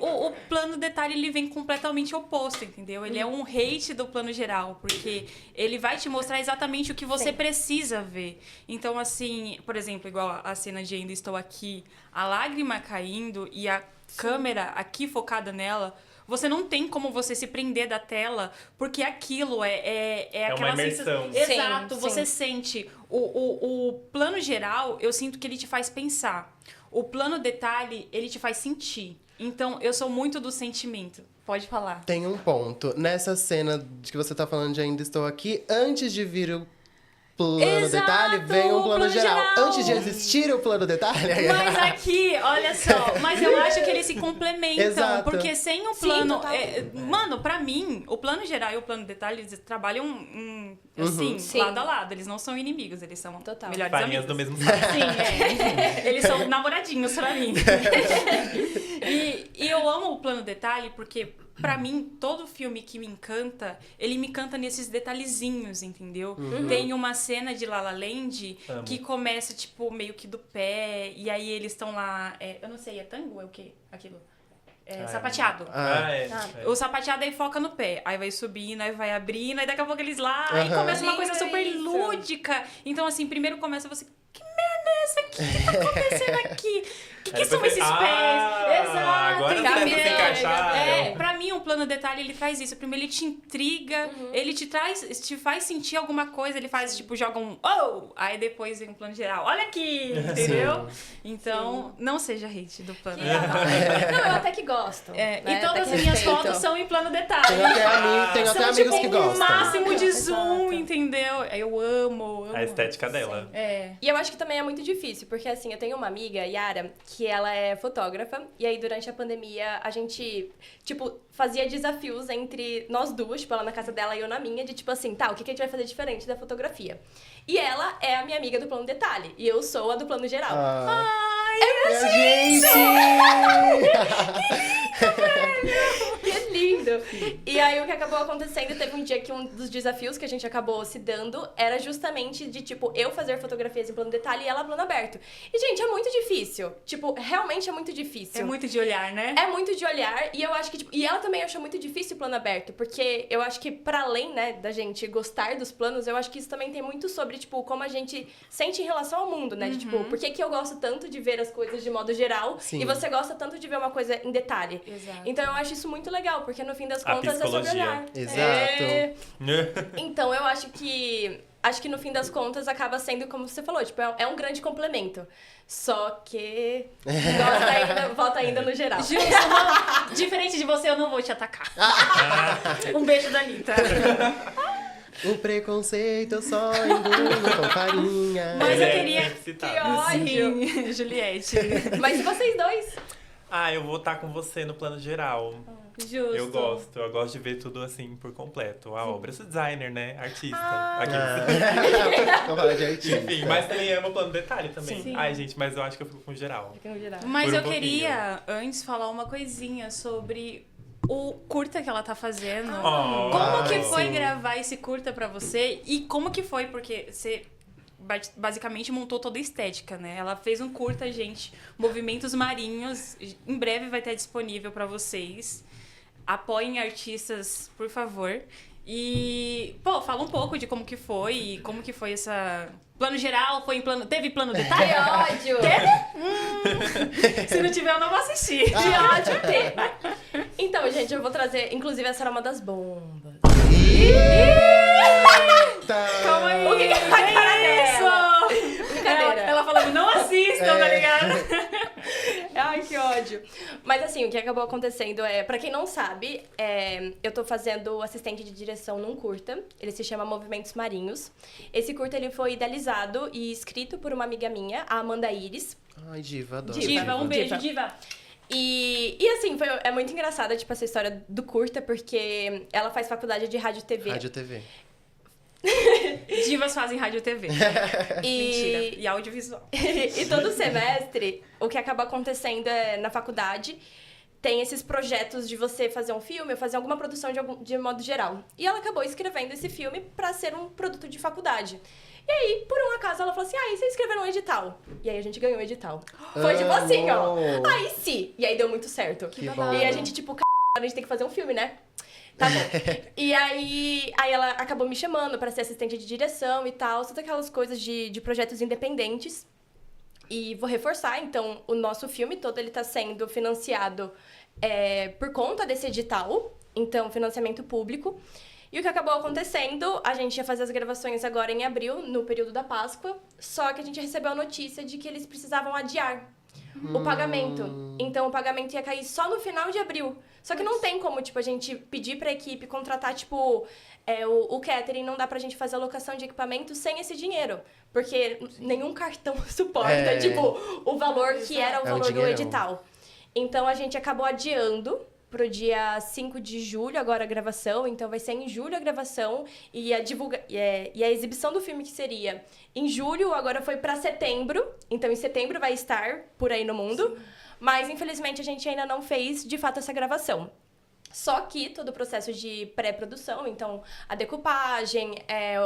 O plano detalhe, ele vem completamente oposto, entendeu? Ele é um hate do plano geral, porque ele vai te mostrar exatamente o que você precisa ver. Então, assim, por exemplo, igual a cena de Ainda Estou Aqui, a lágrima caindo e a câmera aqui focada nela... Você não tem como você se prender da tela, porque aquilo é aquela
uma imersão.
Exato,
Sim,
você
sim.
sente. O plano geral, eu sinto que ele te faz pensar. O plano detalhe, ele te faz sentir. Então, eu sou muito do sentimento. Pode falar.
Tem um ponto. Nessa cena de que você tá falando de Ainda Estou Aqui, antes de vir o plano
Exato,
detalhe, vem um
o
plano
plano
geral.
geral.
Antes de existir o plano detalhe...
Mas aqui, olha só, mas eu acho que eles se complementam.
Exato.
Porque sem o
Sim,
plano.
total.
Mano, pra mim, o plano geral e o plano detalhe, eles trabalham assim,
Sim.
lado a lado. Eles não são inimigos, eles são
Total.
melhores
Farinhas
amigos.
do mesmo saco.
Sim, Eles são namoradinhos pra mim. E eu amo o plano detalhe porque, pra mim, todo filme que me encanta, ele me encanta nesses detalhezinhos, entendeu? Tem uma cena de La La Land
Amo.
que começa, tipo, meio que do pé, e aí eles estão lá... eu não sei, é tango? É o quê? Aquilo? Sapateado. O sapateado aí foca no pé. Aí vai subindo, aí vai abrindo, aí daqui a pouco eles lá, aí começa uma coisa
Lindo
super
isso.
lúdica. Então, assim, primeiro começa você... Que merda é essa aqui? O que tá acontecendo aqui? O que são esses pés? Exato.
Agora
entendeu?
começa a se encaixar.
Pra mim, o plano detalhe, ele traz isso. Primeiro, ele te intriga, ele te faz sentir alguma coisa, ele faz, tipo, joga um oh! Aí depois vem um plano geral. Olha aqui, entendeu? Então, não seja hate do plano detalhe.
Não, eu até que gosto.
E
né?
todas
Até
as
que
minhas
respeito.
fotos são em plano detalhe.
Tenho até
São,
amigos
tipo,
que
o
gostam.
máximo de zoom,
Exato.
entendeu? Eu amo.
A estética dela.
E eu acho que também é muito difícil, porque assim, eu tenho uma amiga, Yara, que ela é fotógrafa, e aí durante a pandemia a gente, tipo, fazia desafios entre nós duas, tipo, ela na casa dela e eu na minha, de tipo assim, tá, o que que a gente vai fazer diferente da fotografia? E ela é a minha amiga do plano detalhe, e eu sou a do plano geral.
Gente!
Que lindo! E aí, o que acabou acontecendo, teve um dia que um dos desafios que a gente acabou se dando era justamente de, tipo, eu fazer fotografias em plano detalhe e ela plano aberto. E, gente, é muito difícil. Tipo, realmente é muito difícil.
É muito de olhar, né?
É muito de olhar, e eu acho que, tipo... E ela também achou muito difícil o plano aberto, porque eu acho que, para além, né, da gente gostar dos planos, eu acho que isso também tem muito sobre, tipo, como a gente sente em relação ao mundo, né? De, tipo, por que que eu gosto tanto de ver as coisas de modo geral
Sim.
e você gosta tanto de ver uma coisa em detalhe?
Exato.
Então, eu acho isso muito legal, porque no fim das
A
contas é sobre
psicologia.
olhar.
Exato.
Então, eu acho que... Acho que no fim das contas acaba sendo, como você falou, tipo, é um grande complemento. Só que vota ainda no geral.
Justo, diferente de você, eu não vou te atacar. Um beijo da Anitta.
O preconceito eu só engulo com farinha.
Mas eu queria...
Que ódio!
Sim, Juliette.
Mas e vocês dois?
Eu vou estar com você no plano geral.
Justo.
Eu gosto de ver tudo assim por completo. A obra. Eu sou designer, né? Artista.
Vamos falar de artista.
Enfim, mas também amo o plano detalhe também.
Sim.
Ai, gente, mas eu acho que eu fico com geral.
Fica no geral.
Mas
Por um
eu
pouquinho.
queria, antes, falar uma coisinha sobre o curta que ela tá fazendo.
Oh,
Como que foi
sim.
gravar esse curta pra você? E como que foi? Porque você basicamente montou toda a estética, né? Ela fez um curta, gente, Movimentos Marinhos. Em breve vai estar disponível pra vocês. Apoiem artistas, por favor. E, pô, fala um pouco de como que foi essa... Plano geral, foi em plano... Teve plano detalhe?
Que ódio!
Se não tiver, eu não vou assistir.
Que ódio ter! Então, gente, eu vou trazer... Inclusive, essa era uma das bombas.
Calma aí.
O que é a cara dela?
Brincadeira. Ela falando, não assistam, tá ligado?
Ai, que ódio. Mas assim, o que acabou acontecendo é, pra quem não sabe, eu tô fazendo assistente de direção num curta. Ele se chama Movimentos Marinhos. Esse curta, ele foi idealizado e escrito por uma amiga minha, a Amanda Iris.
Ai, diva, adoro.
Diva, um beijo,
Diva.
diva.
E assim, é muito engraçada, tipo, essa história do curta, porque ela faz faculdade de rádio e TV.
Rádio TV.
Divas fazem rádio e TV. Mentira. E audiovisual.
E todo semestre, o que acaba acontecendo é, na faculdade, tem esses projetos de você fazer um filme ou fazer alguma produção de modo geral. E ela acabou escrevendo esse filme pra ser um produto de faculdade. E aí, por um acaso, ela falou assim, e você escreveu um edital? E aí a gente ganhou o edital. Foi tipo assim, ó. Aí sim. E aí deu muito certo.
Que bom.
E a gente, tipo, a gente tem que fazer um filme, né? Tá bom. E aí ela acabou me chamando pra ser assistente de direção e tal. Todas aquelas coisas de projetos independentes. E vou reforçar, então, o nosso filme todo, ele tá sendo financiado por conta desse edital. Então, financiamento público. E o que acabou acontecendo, a gente ia fazer as gravações agora em abril, no período da Páscoa. Só que a gente recebeu a notícia de que eles precisavam adiar o pagamento. Então, o pagamento ia cair só no final de abril. Só que não tem como, tipo, a gente pedir pra equipe contratar, tipo, o catering. Não dá pra gente fazer alocação de equipamento sem esse dinheiro. Porque nenhum cartão suporta, tipo, o valor que era o valor do edital. Então, a gente acabou adiando pro dia 5 de julho, agora a gravação. Então, vai ser em julho a gravação. E a exibição do filme, que seria em julho, agora foi pra setembro. Então, em setembro vai estar por aí no mundo. Sim. Mas, infelizmente, a gente ainda não fez, de fato, essa gravação. Só que todo o processo de pré-produção, então a decupagem,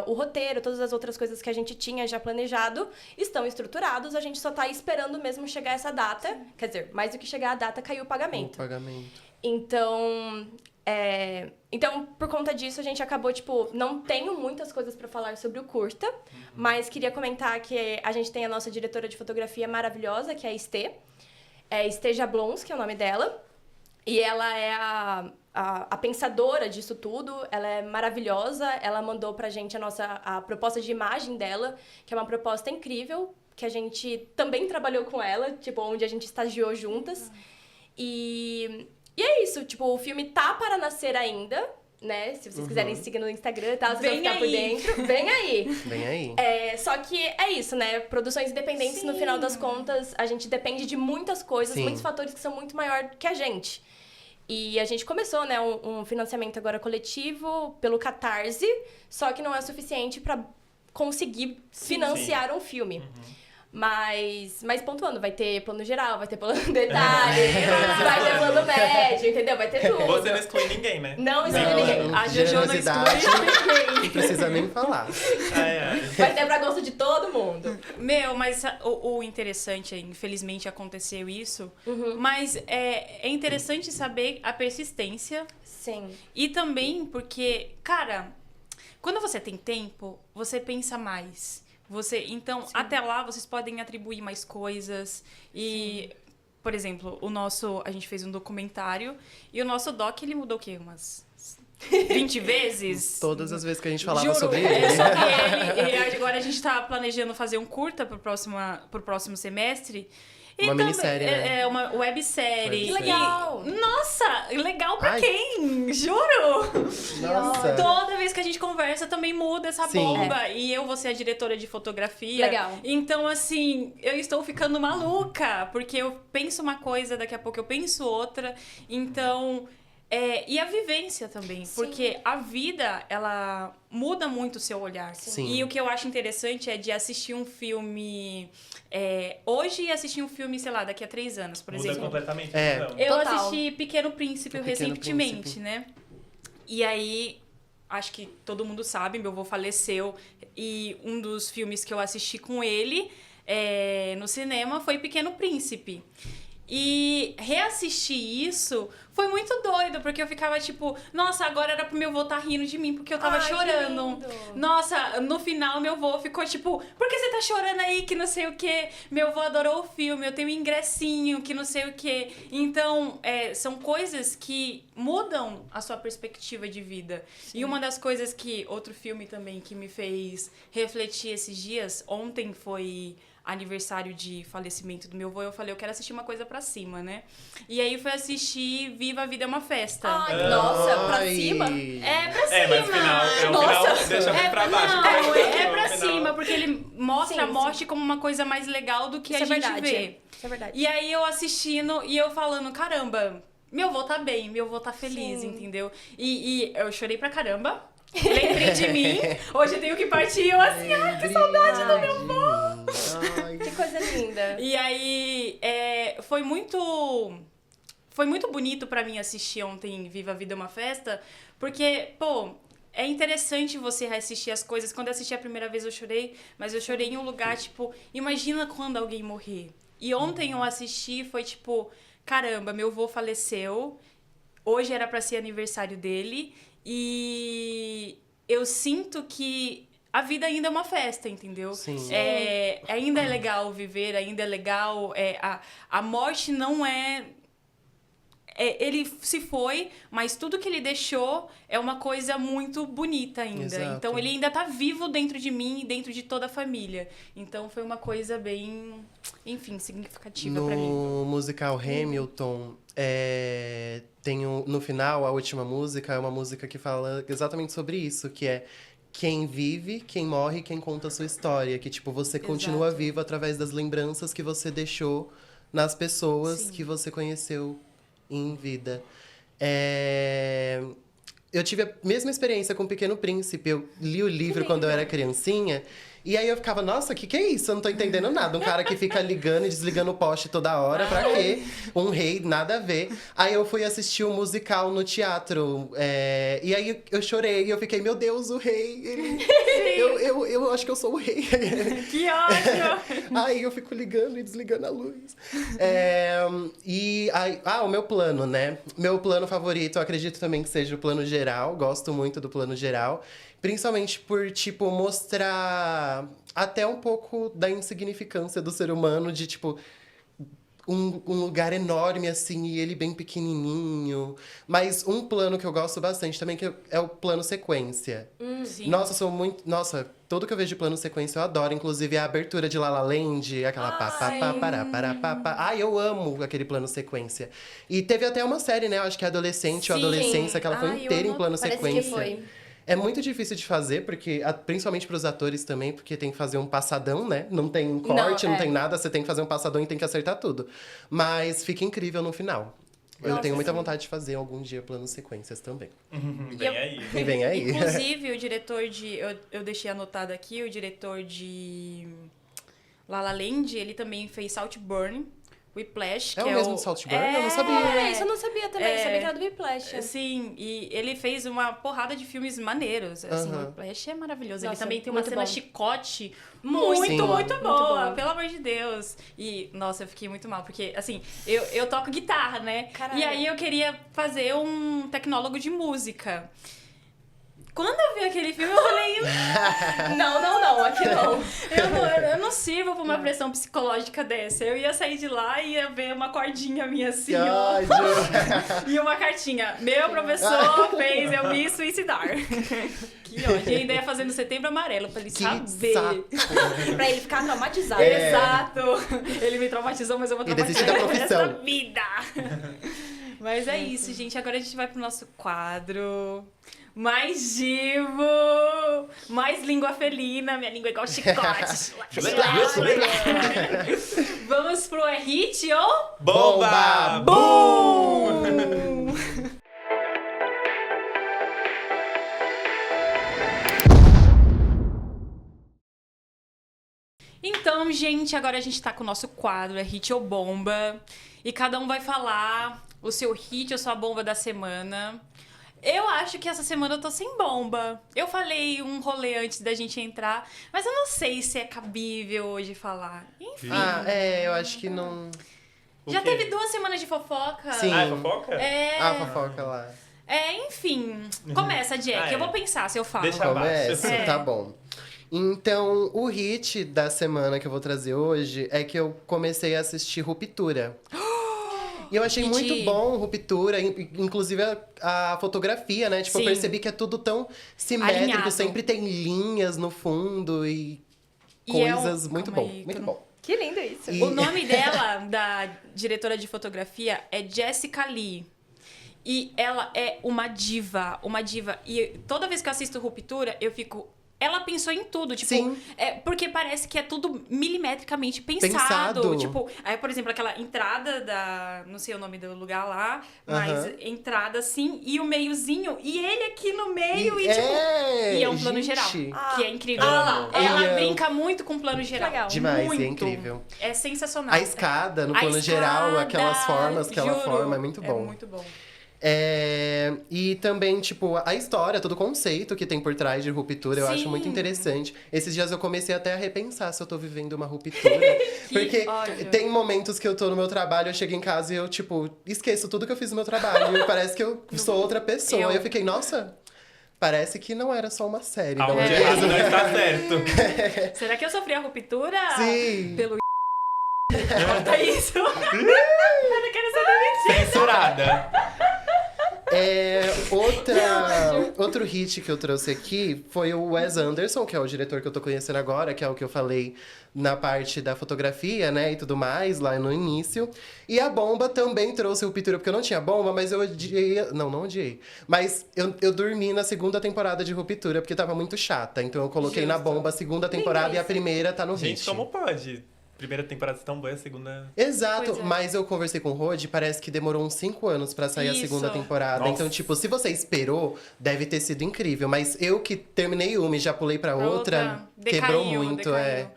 o roteiro, todas as outras coisas que a gente tinha já planejado, estão estruturados. A gente só tá esperando mesmo chegar essa data. Sim. Quer dizer, mais do que chegar a data, caiu o pagamento. Então, por conta disso, a gente acabou, tipo, não tenho muitas coisas pra falar sobre o curta, mas queria comentar que a gente tem a nossa diretora de fotografia maravilhosa, que é a Estê. Estê Jablons, que é o nome dela. E ela é a pensadora disso tudo, ela é maravilhosa. Ela mandou pra gente a proposta de imagem dela, que é uma proposta incrível, que a gente também trabalhou com ela, tipo, onde a gente estagiou juntas. E é isso, tipo, o filme tá para nascer ainda, né? Se vocês quiserem seguir no Instagram e tal, vocês vão ficar por dentro. Vem aí.
Vem aí.
Só que é isso, né? Produções independentes, sim, no final das contas, a gente depende de muitas coisas, sim, muitos fatores que são muito maior que a gente. E a gente começou, né, um financiamento agora coletivo pelo Catarse, só que não é suficiente para conseguir financiar um filme. Mas pontuando, vai ter plano geral, vai ter plano detalhe, vai ter plano médio, entendeu? Vai ter tudo.
Você não exclui ninguém, né?
Não exclui ninguém.
A Jojo não exclui ninguém.
Não precisa nem falar.
Vai ter pra gosto de todo mundo.
Meu, mas o interessante, infelizmente aconteceu isso, mas é interessante saber a persistência.
Sim.
E também porque, cara, quando você tem tempo, você pensa mais. Então, sim, até lá, vocês podem atribuir mais coisas. E, sim, por exemplo, a gente fez um documentário e o nosso doc, ele mudou o quê? Umas 20 vezes?
Todas as vezes que a gente falava, juro,
sobre
ele.
Sobre ele. E agora a gente tá planejando fazer um curta pro próximo semestre.
Uma minissérie, né?
É uma websérie.
Que legal!
Nossa, legal pra quem? Juro!
Nossa!
Toda vez que a gente conversa também muda essa bomba. E eu vou ser a diretora de fotografia.
Legal.
Então, assim, eu estou ficando maluca. Porque eu penso uma coisa, daqui a pouco eu penso outra. Então... e a vivência também, sim, porque a vida, ela muda muito o seu olhar.
Sim.
E o que eu acho interessante é de assistir um filme hoje e assistir um filme, sei lá, daqui a 3 anos, por exemplo.
Muda completamente.
Eu
Total.
assisti Pequeno Príncipe recentemente, né? E aí, acho que todo mundo sabe, meu avô faleceu. E um dos filmes que eu assisti com ele no cinema foi Pequeno Príncipe. E reassistir isso foi muito doido, porque eu ficava tipo, nossa, agora era pro meu avô tá rindo de mim, porque eu tava
Ai, que
chorando.
lindo.
Nossa, no final meu avô ficou tipo, por que você tá chorando aí, que não sei o quê? Meu avô adorou o filme, eu tenho um ingressinho, que não sei o quê. Então, são coisas que mudam a sua perspectiva de vida. Sim. E uma das coisas que, outro filme também que me fez refletir esses dias, ontem foi aniversário de falecimento do meu avô, eu falei, eu quero assistir uma coisa pra cima, né? E aí fui assistir Viva a Vida é uma Festa.
Ai, nossa, pra
Ai.
cima?
É pra cima!
Mas o final deixa muito pra baixo.
Não,
Como que
é
no
pra
final?
cima, porque ele mostra
Sim,
a morte como uma coisa mais legal do que
Isso
a gente
verdade.
vê.
Isso é verdade.
E aí eu assistindo e eu falando, caramba, meu avô tá bem, meu avô tá feliz,
Sim.
entendeu? E eu chorei pra caramba. Lembrei de mim, hoje eu tenho que partir, eu assim, ai, que saudade do meu avô.
Ai.
Que coisa linda.
E aí, foi muito bonito pra mim assistir ontem Viva a Vida é uma Festa, porque, pô, é interessante você reassistir as coisas. Quando eu assisti a primeira vez eu chorei, mas eu chorei em um lugar, tipo, imagina quando alguém morrer. E ontem eu assisti, foi tipo, caramba, meu avô faleceu, hoje era pra ser aniversário dele, e eu sinto que a vida ainda é uma festa, entendeu?
Sim.
Ainda é legal viver, ainda é legal. A morte não é. Ele se foi, mas tudo que ele deixou é uma coisa muito bonita ainda.
Exato.
Então ele ainda tá vivo dentro de mim e dentro de toda a família. Então foi uma coisa bem, enfim, significativa pra mim.
No musical Hamilton, no final, a última música é uma música que fala exatamente sobre isso, que é quem vive, quem morre, quem conta a sua história. Que, tipo, você continua
Exato.
vivo através das lembranças que você deixou nas pessoas
Sim.
que você conheceu em vida. Eu tive a mesma experiência com o Pequeno Príncipe. Eu li o livro quando eu era criancinha. E aí eu ficava, nossa, que é isso? Eu não tô entendendo nada. Um cara que fica ligando e desligando o poste toda hora, pra quê? Um rei, nada a ver. Aí eu fui assistir um musical no teatro. E aí eu chorei e eu fiquei, meu Deus, o rei. Eu acho que eu sou o rei.
Que ótimo!
Aí eu fico ligando e desligando a luz. O meu plano, né? Meu plano favorito, eu acredito também que seja o plano geral. Gosto muito do plano geral. Principalmente por, tipo, mostrar até um pouco da insignificância do ser humano. De, tipo, um lugar enorme, assim, e ele bem pequenininho. Mas um plano que eu gosto bastante também, que é o plano sequência.
Sim.
Nossa, eu sou muito... Nossa, tudo que eu vejo de plano sequência eu adoro. Inclusive a abertura de La La Land, aquela Ai, eu amo aquele plano sequência. E teve até uma série, né? Eu acho que é Adolescente ou
Sim.
Adolescência, que ela foi
Ai, eu
inteira em
amo.
plano
Parece
sequência.
que foi.
É muito difícil de fazer, porque principalmente pros atores também, porque tem que fazer um passadão, né? Não tem corte, não tem nada, você tem que fazer um passadão e tem que acertar tudo. Mas fica incrível no final. Eu
Nossa,
tenho muita
sim.
vontade de fazer algum dia planos sequências também.
Vem aí.
E vem aí.
Inclusive, o diretor de... Eu deixei anotado aqui, o diretor de La La Land, ele também fez Saltburn, Whiplash,
É
que
o mesmo Saltburn? Eu não sabia.
Isso eu não sabia também. Sabia que era do Whiplash.
Sim, e ele fez uma porrada de filmes maneiros. Assim, o
Aham.
Whiplash é maravilhoso.
Nossa,
ele também tem uma
muito
cena
bom.
chicote
Sim.
muito
Muito
boa.
boa.
Pelo amor de Deus. E, nossa, eu fiquei muito mal. Porque, assim, eu toco guitarra, né?
Caralho.
E aí eu queria fazer um tecnólogo de música. Quando eu vi aquele filme, eu falei...
Não, aqui não.
Eu não sirvo pra uma pressão psicológica dessa. Eu ia sair de lá e ia ver uma cordinha minha assim,
Que
ó.
ódio!
E uma cartinha. Meu professor fez eu me suicidar. Que ódio. E ainda ia fazendo Setembro Amarelo pra ele
Que
saber.
saco!
Pra ele ficar traumatizado.
Exato. Ele me traumatizou, mas eu vou
E desistir
traumatizar
da
ele
profissão.
nessa vida. Mas é isso, gente. Agora a gente vai pro nosso quadro. Mais divo, mais língua felina, minha língua é igual chicote. Vamos pro É Hit ou
Bomba!
Boom! Então, gente, agora a gente tá com o nosso quadro, é Hit ou Bomba. E cada um vai falar o seu hit ou sua bomba da semana. Eu acho que essa semana eu tô sem bomba. Eu falei um rolê antes da gente entrar, mas eu não sei se é cabível hoje falar. Enfim.
Eu acho que não...
O
Já
quê?
teve 2 semanas de fofoca.
Sim.
Ah, é fofoca?
A fofoca lá.
Enfim. Começa, Jack.
Ah, é.
Eu vou pensar se eu falo.
Deixa
Começa?
É.
Tá bom. Então, o hit da semana que eu vou trazer hoje é que eu comecei a assistir Ruptura. E eu achei
Entendi.
muito bom Ruptura, inclusive a fotografia, né? Tipo,
Sim.
eu percebi que é tudo tão simétrico,
Alinhado.
sempre tem linhas no fundo e
E é um-
coisas muito
calma
bom,
aí,
muito
que eu
bom.
Que lindo isso.
E-
O nome dela, da diretora de fotografia, é Jessica Lee. E ela é uma diva, uma diva. E toda vez que eu assisto Ruptura, eu fico... Ela pensou em tudo, tipo...
Sim.
Porque parece que é tudo milimetricamente pensado.
Pensado.
Tipo, aí, por exemplo, aquela entrada da... Não sei o nome do lugar lá. Mas
Aham.
entrada, assim, e o meiozinho. E ele aqui no meio e, tipo...
é,
E é um plano
gente.
geral, que é incrível.
Ah lá,
Ela
e,
brinca muito com o plano geral.
legal.
Demais,
muito.
é incrível.
É sensacional.
A escada, no
A
plano geral,
escada,
aquelas formas que ela
juro,
forma, é muito bom.
É muito bom.
E também, tipo, a história, todo o conceito que tem por trás de ruptura, eu acho muito
Sim.
interessante. Esses dias eu comecei até a repensar se eu tô vivendo uma ruptura. Porque
ódio.
tem momentos que eu tô no meu trabalho, eu chego em casa e eu, tipo, esqueço tudo que eu fiz no meu trabalho. E parece que eu sou outra pessoa.
Eu-
E eu fiquei, nossa, parece que não era só uma série. Não
Algo
é
de errado
mesmo?
não está certo.
Será que eu sofri a ruptura?
Sim.
Pelo Corta isso. Eu não quero ser demitida.
Censurada.
Outro hit que eu trouxe aqui foi o Wes Anderson, que é o diretor que eu tô conhecendo agora, que é o que eu falei na parte da fotografia, né, e tudo mais, lá no início. E a Bomba também trouxe Ruptura, porque eu não tinha Bomba, mas eu odiei... Não odiei. Mas eu dormi na segunda temporada de Ruptura, porque tava muito chata. Então eu coloquei na
Justo.
Bomba a segunda temporada e a
isso.
primeira tá no
Gente,
hit.
como pode? Primeira temporada tão boa e a segunda...
Exato,
Pois é.
mas eu conversei com o Rod, parece que demorou uns 5 anos pra sair a
Isso.
segunda temporada.
Nossa.
Então, tipo, se você esperou, deve ter sido incrível. Mas eu que terminei uma e já pulei pra outra, quebrou muito,
decaiu.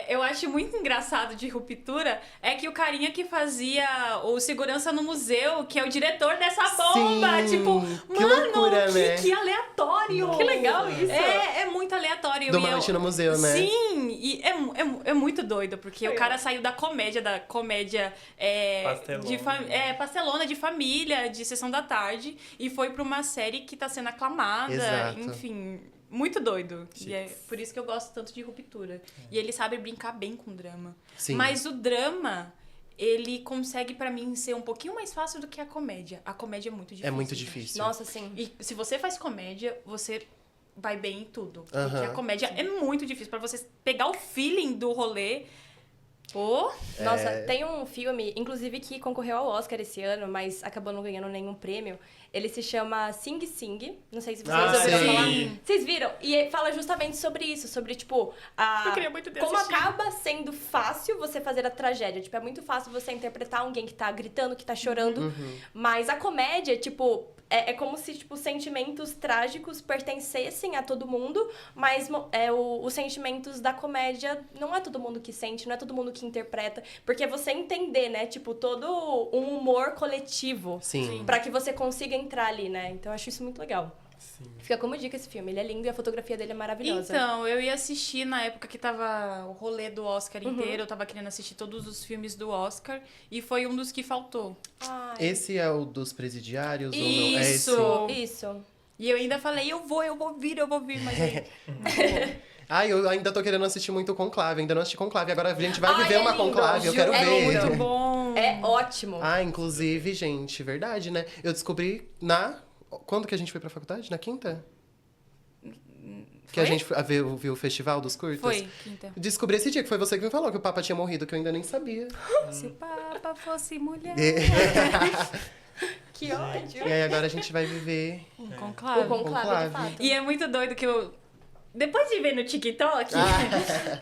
Eu acho muito engraçado de Ruptura é que o carinha que fazia o segurança no museu, que é o diretor dessa bomba,
Sim,
tipo,
que
mano,
loucura, né?
que aleatório.
Que legal isso.
É muito aleatório.
Do
E
Uma Noite no Museu, né?
Sim, e é muito doido, porque o
Legal.
cara saiu da comédia
Pastelona.
pastelona de família, de sessão da tarde, e foi pra uma série que tá sendo aclamada,
Exato.
enfim, muito doido. E é por isso que eu gosto tanto de Ruptura. E ele sabe brincar bem com drama.
Sim.
Mas o drama, ele consegue pra mim ser um pouquinho mais fácil do que a comédia. A comédia é muito difícil.
É muito
gente.
difícil.
Nossa, sim.
E se você faz comédia, você vai bem em tudo. Porque
Aham.
a comédia é muito difícil. Pra você pegar o feeling do rolê. Pô,
Nossa, tem um filme, inclusive, que concorreu ao Oscar esse ano, mas acabou não ganhando nenhum prêmio. Ele se chama Sing Sing. Não sei se vocês
Ah,
ouviram
sim.
falar. Vocês viram? E fala justamente sobre isso, sobre, tipo,
Eu queria muito ter
como
assistido.
acaba sendo fácil você fazer a tragédia. Tipo, é muito fácil você interpretar alguém que tá gritando, que tá chorando. Mas a comédia, tipo, é como se, tipo, sentimentos trágicos pertencessem a todo mundo, mas os sentimentos da comédia não é todo mundo que sente, não é todo mundo que interpreta. Porque é você entender, né, tipo, todo um humor coletivo.
Sim.
Pra que você consiga entrar ali, né? Então eu acho isso muito legal.
Sim.
Fica como dica esse filme. Ele é lindo e a fotografia dele é maravilhosa.
então, eu ia assistir na época que tava o rolê do Oscar inteiro. Eu tava querendo assistir todos os filmes do Oscar. E foi um dos que faltou.
Ai,
Esse é o dos presidiários ou não? É esse?
Isso.
isso.
E eu ainda falei, eu vou vir, mas aí...
Eu ainda tô querendo assistir muito Conclave. Ainda não assisti Conclave. Agora a gente vai
Ai,
viver
é
uma
lindo.
Conclave, eu quero
É
ver.
muito bom.
É ótimo.
Inclusive, gente, verdade, né? Eu descobri Quando que a gente foi pra faculdade? Na quinta? Que a
Foi?
gente viu o festival dos curtas?
Foi, quinta.
Descobri esse dia, que foi você que me falou que o Papa tinha morrido, que eu ainda nem sabia.
Se o Papa fosse mulher...
Que ódio.
E aí agora a gente vai viver...
Um
O
conclave.
conclave,
Conclave.
de fato.
E é muito doido que eu... Depois de ver no TikTok,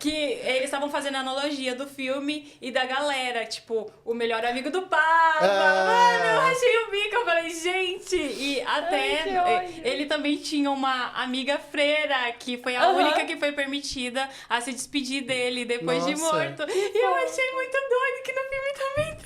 que eles estavam fazendo a analogia do filme e da galera. Tipo, o melhor amigo do Papa. Mano, eu achei o bico. Eu falei, gente... E até...
que ódio.
ele também tinha uma amiga freira, que foi a única que foi permitida a se despedir dele depois de
Nossa.
morto. E eu achei muito doido que no filme também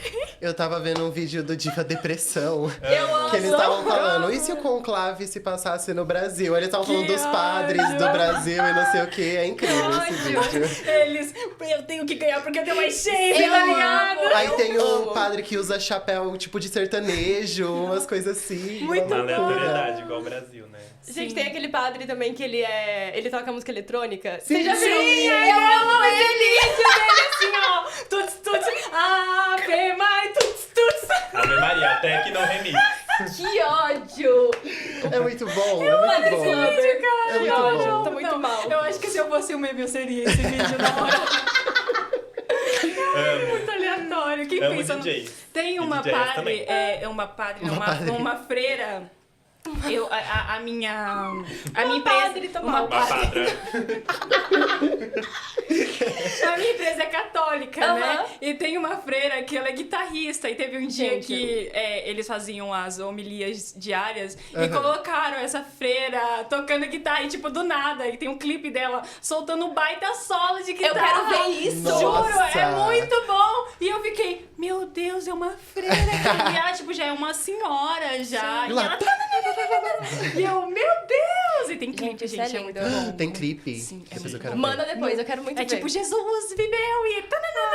Eu tava vendo um vídeo do Diva Depressão.
Eu amo.
Que eles estavam falando, e se o conclave se passasse no Brasil? Eles estavam falando dos padres do Brasil e não sei o que. É incrível esse vídeo.
Eles, eu tenho que ganhar porque eu tenho mais shape,
Eu
tá
amo.
ligado?
Aí
Eu
tem
amo.
um padre que usa chapéu tipo de sertanejo, umas coisas assim.
Muito
Uma
uma
aleatoriedade, igual o Brasil, né?
Gente,
Sim.
tem aquele padre também que ele toca música eletrônica.
Sim,
Você já viu?
Sim,
Eu amo ele!
Assim, ó, tuts, tuts, ave mai, tuts, tuts.
Ave Maria, até que não remix.
Que ódio!
É muito bom, é muito bom.
Clubber.
É muito
Que ódio,
bom.
tô muito mal.
Eu acho que se eu fosse um meme, eu seria esse vídeo na hora.
Amo.
Muito aleatório. Quem
Amo
pensa no...
DJs.
Tem
E
uma
DJs
padre,
também.
uma padre, não,
Uma padre.
uma freira. A minha empresa,
padre, tá mal.
Uma padra.
a minha empresa é católica,
Aham.
né? E tem uma freira que ela é guitarrista e teve um dia
Gente.
que eles faziam as homilias diárias e
Aham.
colocaram essa freira tocando guitarra e tipo do nada e tem um clipe dela soltando um baita solo de
Eu
guitarra.
quero ver isso!
Nossa.
Juro, é muito bom! E eu fiquei, meu Deus, é uma freira. E ela, tipo, já é uma senhora já.
E
E
lá,
ela... E eu, meu Deus! E tem clipe,
Gente, isso
gente,
é
é muito
lindo.
bom.
Tem clipe.
Sim, é
Depois eu
muito
quero
Manda
ver.
depois, eu quero muito
É
ver.
tipo, Jesus viveu e...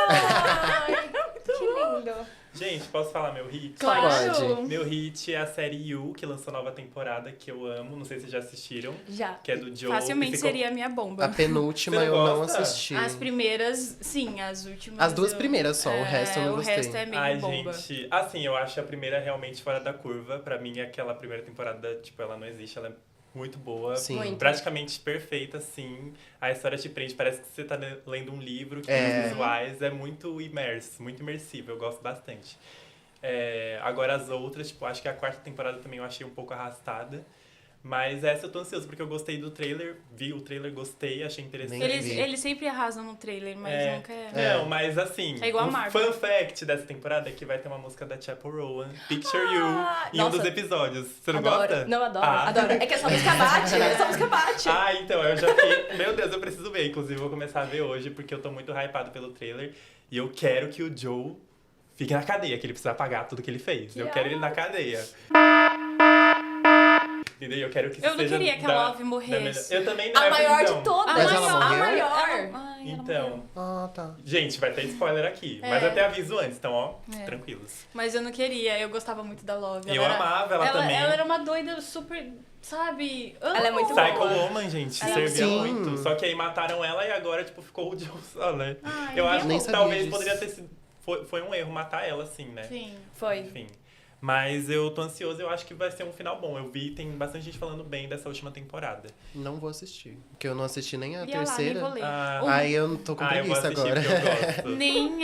Ai, que lindo.
Gente, posso falar meu hit?
Pode.
Meu hit é a série You, que lançou nova temporada, que eu amo. Não sei se vocês já assistiram.
Já.
Que é do Joe.
Facilmente
que ficou-
seria a minha bomba.
A penúltima
Você
eu não
gosta?
assisti.
As primeiras, sim, as últimas.
As duas primeiras só, o resto eu não
O
gostei.
resto é meio
Ai,
bomba.
gente, assim, eu acho a primeira realmente fora da curva. Pra mim, aquela primeira temporada, tipo, ela não existe, ela é muito boa.
Sim.
Muito.
Praticamente perfeita, assim. A história te prende, parece que você tá lendo um livro, que
É.
os visuais é muito muito imersivo, eu gosto bastante. Agora as outras, tipo, acho que a quarta temporada também eu achei um pouco arrastada. Mas essa eu tô ansioso, porque eu gostei do trailer, vi o trailer, gostei, achei interessante.
Nem
Eles,
vi.
eles sempre arrasam no trailer, mas
É.
nunca é.
Não, mas assim,
É igual a
um
Marvel.
fun fact dessa temporada é que vai ter uma música da Chapel Rowan, Picture You, em um
nossa.
dos episódios. Você não
Adoro.
gosta?
Não, adoro,
Ah.
adoro. É que essa música bate, essa música bate.
Ah, então, eu já fiquei... Meu Deus, eu preciso ver. Inclusive, vou começar a ver hoje, porque eu tô muito hypado pelo trailer. E eu quero que o Joe fique na cadeia, que ele precisa pagar tudo que ele fez.
Que
Eu quero ele na cadeia. Entendeu? Eu quero que
Eu não
seja
queria que a
da-
Love morresse.
Eu também não.
A maior
então.
de todas.
Mas ela
A
morreu?
maior.
Ai, ela
Então,
morreu.
Ah, tá.
gente, vai ter spoiler aqui.
É.
Mas até aviso antes, então, ó,
É.
tranquilos.
Mas eu não queria, eu gostava muito da Love.
Eu amava ela também.
Ela era uma doida super, sabe?
Ela é muito
Amo.
Psycho
boa.
Woman, gente,
Sim.
servia
Sim.
muito. Só que aí mataram ela e agora, tipo, ficou o Joe só, né?
Ai,
Eu acho
nem
que
sabia
talvez
disso.
poderia ter sido... Foi um erro matar ela, assim, né?
Sim.
Foi.
Enfim. Mas eu tô ansioso, eu acho que vai ser um final bom. Eu vi, tem bastante gente falando bem dessa última temporada.
Não vou assistir. Porque eu não assisti nem a
E olha lá, nem
terceira.
vou ler.
Ah,
Aí eu tô com
eu vou
preguiça
assistir
agora.
porque eu gosto.
Nem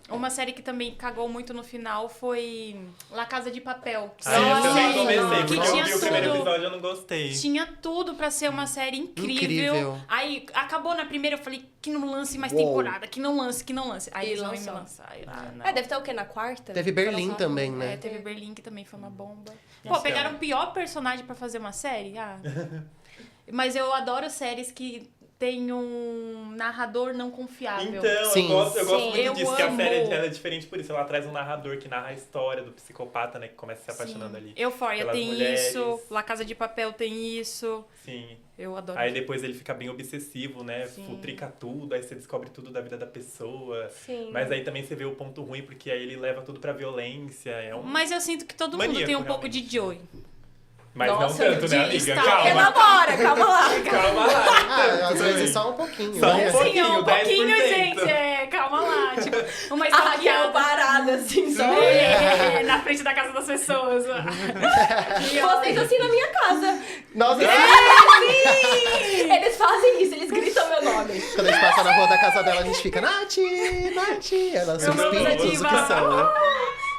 uma série que também cagou muito no final foi La Casa de Papel.
Ah, eu também
Nossa,
comecei,
que
porque eu
tinha
vi o primeiro
tudo.
episódio e eu não gostei.
Tinha tudo pra ser uma série incrível.
Incrível.
Aí acabou na primeira, eu falei que não lance mais
Uou.
temporada, que não lance, que não lance. Aí
E
eles não me
lançou.
lançaram. Ah, não.
Deve ter o quê? Na quarta?
Teve Berlim
Só-
também, né?
É, teve Berlim, que também foi uma bomba. Pô,
Então.
pegaram o pior personagem pra fazer uma série? Ah. Mas eu adoro séries que tem um narrador não confiável.
Então,
Sim.
eu gosto
Sim,
muito
eu
disso, que a
amo.
série ela é diferente por isso. Ela traz um narrador que narra a história do psicopata, né? Que começa se apaixonando
Sim.
ali.
Euphoria
pelas
tem
mulheres.
isso, La Casa de Papel tem isso.
Sim.
Eu adoro.
Aí depois ele fica bem obsessivo, né?
Sim.
Futrica tudo, aí você descobre tudo da vida da pessoa.
Sim.
Mas aí também você vê o ponto ruim, porque aí ele leva tudo pra violência. É um...
Mas eu sinto que todo mundo
Maníaco,
tem um pouco de
realmente.
Joey.
Mas
Nossa,
não tanto,
de
né, amiga?
estar-
Calma.
Elabora, calma lá.
Calma lá.
Ah, às
Tudo
vezes
bem.
só um pouquinho.
Só
né?
um pouquinho.
Sim, um pouquinho,
10%.
gente. Calma lá. Tipo, uma
A Raquel
stalkeada.
parada, assim, só.
Na frente da casa das pessoas. E
Vocês assim na minha casa.
Nossa,
Eles fazem isso, eles gritam meu nome.
quando a gente passa na rua da casa dela, a gente fica, Nath, Nath. Elas são
Meu nome é
espíritos, o
Diva.
que são?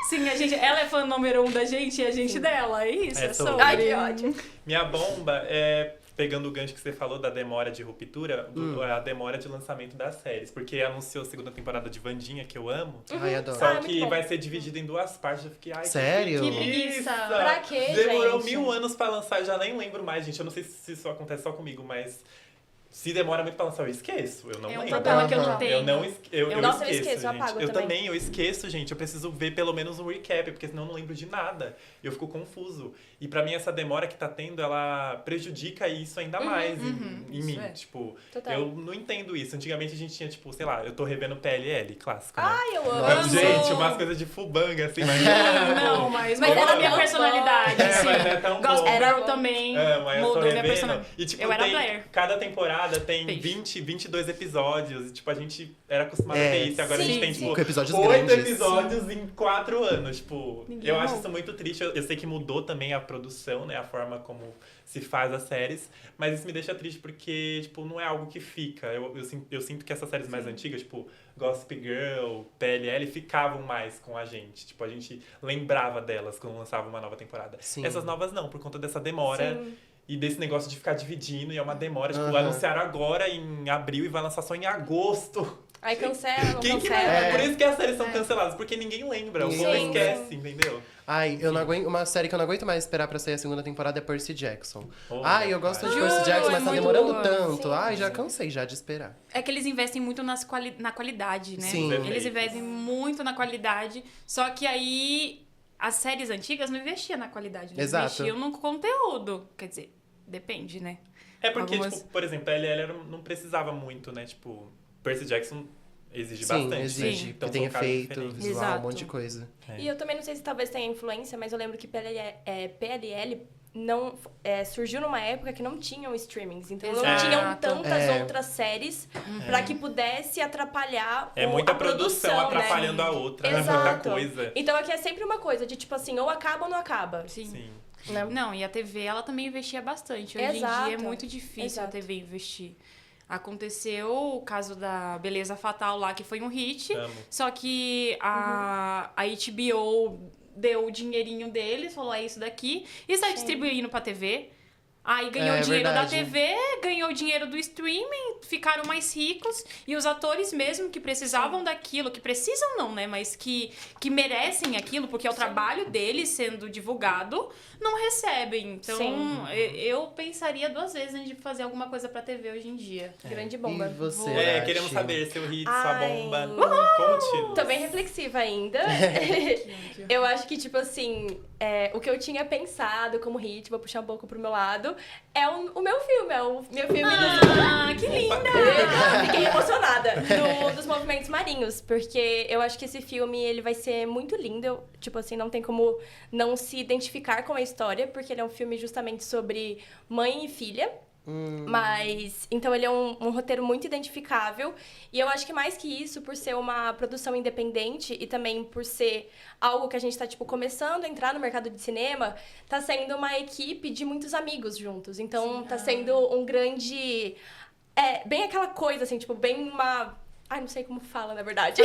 Sim, ela é fã número 1 da gente e a gente dela. É isso,
É
é
sobre.
sobre.
Ai, que ódio.
Minha bomba é, pegando o gancho que você falou da demora de ruptura, a demora de lançamento das séries. Porque anunciou a segunda temporada de Vandinha, que eu amo.
Ai, adoro.
Só
Ah, muito
que
bom.
vai ser dividido em duas partes. Eu fiquei, ai,
Sério?
Que preguiça.
Pra quê,
Demorou
gente?
1000 anos pra lançar, eu já nem lembro mais, gente. Eu não sei se isso acontece só comigo, mas Se demora muito pra lançar, eu esqueço. Eu não
É um
lembro.
problema que eu não tenho.
Nossa, eu esqueço, eu
gente.
apago
Eu
também.
também, eu esqueço, gente. Eu preciso ver pelo menos um recap, porque senão eu não lembro de nada. E eu fico confuso. E pra mim, essa demora que tá tendo, ela prejudica isso ainda mais em
isso
mim.
é.
Tipo,
Total.
eu não entendo isso. Antigamente a gente tinha, tipo, sei lá, eu tô revendo PLL, clássico, né?
Ai, eu amo.
Nossa.
Gente, umas coisas de fubanga, assim, mas
Não, mas
Mas
mudou
era
a minha
tão
personalidade,
É,
sim.
mas é tão
Gospel
bom.
Era
Girl
bom.
também
Mas eu tô
mudou minha
revendo.
personalidade.
E, tipo,
Eu era
tem,
Blair.
cada temporada tem
Peixe.
20, 22 episódios. E, tipo, a gente era acostumado
É,
a ter isso. E agora a gente
sim,
tem,
sim.
tipo,
Com episódios
8
grandes.
episódios em 4 anos. Tipo,
Ninguém
eu acho
amou.
isso muito triste. Eu sei que mudou também a produção, né? A forma como se faz as séries. Mas isso me deixa triste porque, tipo, não é algo que fica. Eu sinto que essas séries mais antigas, tipo, Gossip Girl, PLL, ficavam mais com a gente. Tipo, a gente lembrava delas quando lançava uma nova temporada.
Sim.
Essas novas não, por conta dessa demora.
Sim.
E desse negócio de ficar dividindo, e é uma demora. Tipo,
Aham.
anunciaram agora em abril e vai lançar só em agosto.
Aí cancela,
Quem que
cancela.
vai? Por isso que as séries são canceladas, porque ninguém lembra, o
Ninguém
povo
lembra.
esquece, entendeu?
Ai, eu não aguento. Uma série que eu não aguento mais esperar pra sair a segunda temporada é Percy Jackson.
Oh,
Ai, eu gosto
cara.
de Percy
Juro,
Jackson,
é
mas tá
muito
demorando
boa.
tanto.
Sim.
Ai, já cansei já de esperar.
É que eles investem muito na qualidade, né?
Sim.
Eles investem muito na qualidade, só que aí as séries antigas não investiam na qualidade, eles
Exato.
investiam no conteúdo. Quer dizer, depende, né?
É porque,
Algumas-
tipo, por exemplo, a LL não precisava muito, né? Tipo, Percy Jackson exige
Sim,
bastante,
exige.
né?
Que
Então,
tem
são casos
efeito,
diferentes.
visual, um
Exato.
monte de coisa.
E eu também não sei se talvez tenha influência, mas eu lembro que PLL não, surgiu numa época que não tinham streamings. Então não
Exato.
tinham tantas
É.
outras séries pra que pudesse atrapalhar
É
a
muita produção
né?
atrapalhando a outra, né? Muita
Exato.
coisa.
Então aqui é sempre uma coisa de tipo assim, ou acaba ou não acaba.
Sim.
Sim.
Né?
Não, e a TV, ela também investia bastante. Hoje em
Exato.
dia é muito difícil
Exato.
a TV investir. Aconteceu o caso da Beleza Fatal lá, que foi um hit.
Amo.
Só que a HBO deu o dinheirinho deles, falou, é isso daqui. E saiu distribuindo pra TV. Aí ganhou
É
o dinheiro
verdade.
da TV, ganhou o dinheiro do streaming, ficaram mais ricos. E os atores mesmo que precisavam daquilo, que precisam não, né? Mas que merecem aquilo, porque é o trabalho deles sendo divulgado, não recebem. Então,
Sim.
eu pensaria 2 vezes antes de fazer alguma coisa pra TV hoje em dia.
Grande bomba.
E você,
É,
Nath?
queremos saber seu hit, sua
Ai.
bomba. Conte-nos.
Tô bem reflexiva ainda. Eu acho que, tipo assim, o que eu tinha pensado como hit, vou puxar um pouco pro meu lado, é o meu filme, é o meu filme
Ah, que linda!
Fiquei emocionada dos movimentos marinhos, porque eu acho que esse filme ele vai ser muito lindo. Tipo assim, não tem como não se identificar com a história, porque ele é um filme justamente sobre mãe e filha. Mas, então ele é um roteiro muito identificável. E eu acho que mais que isso, por ser uma produção independente e também por ser algo que a gente tá, tipo, começando a entrar no mercado de cinema, tá sendo uma equipe de muitos amigos juntos. Então, tá sendo um grande... bem aquela coisa, assim, tipo, bem uma... Ai, não sei como fala, na verdade.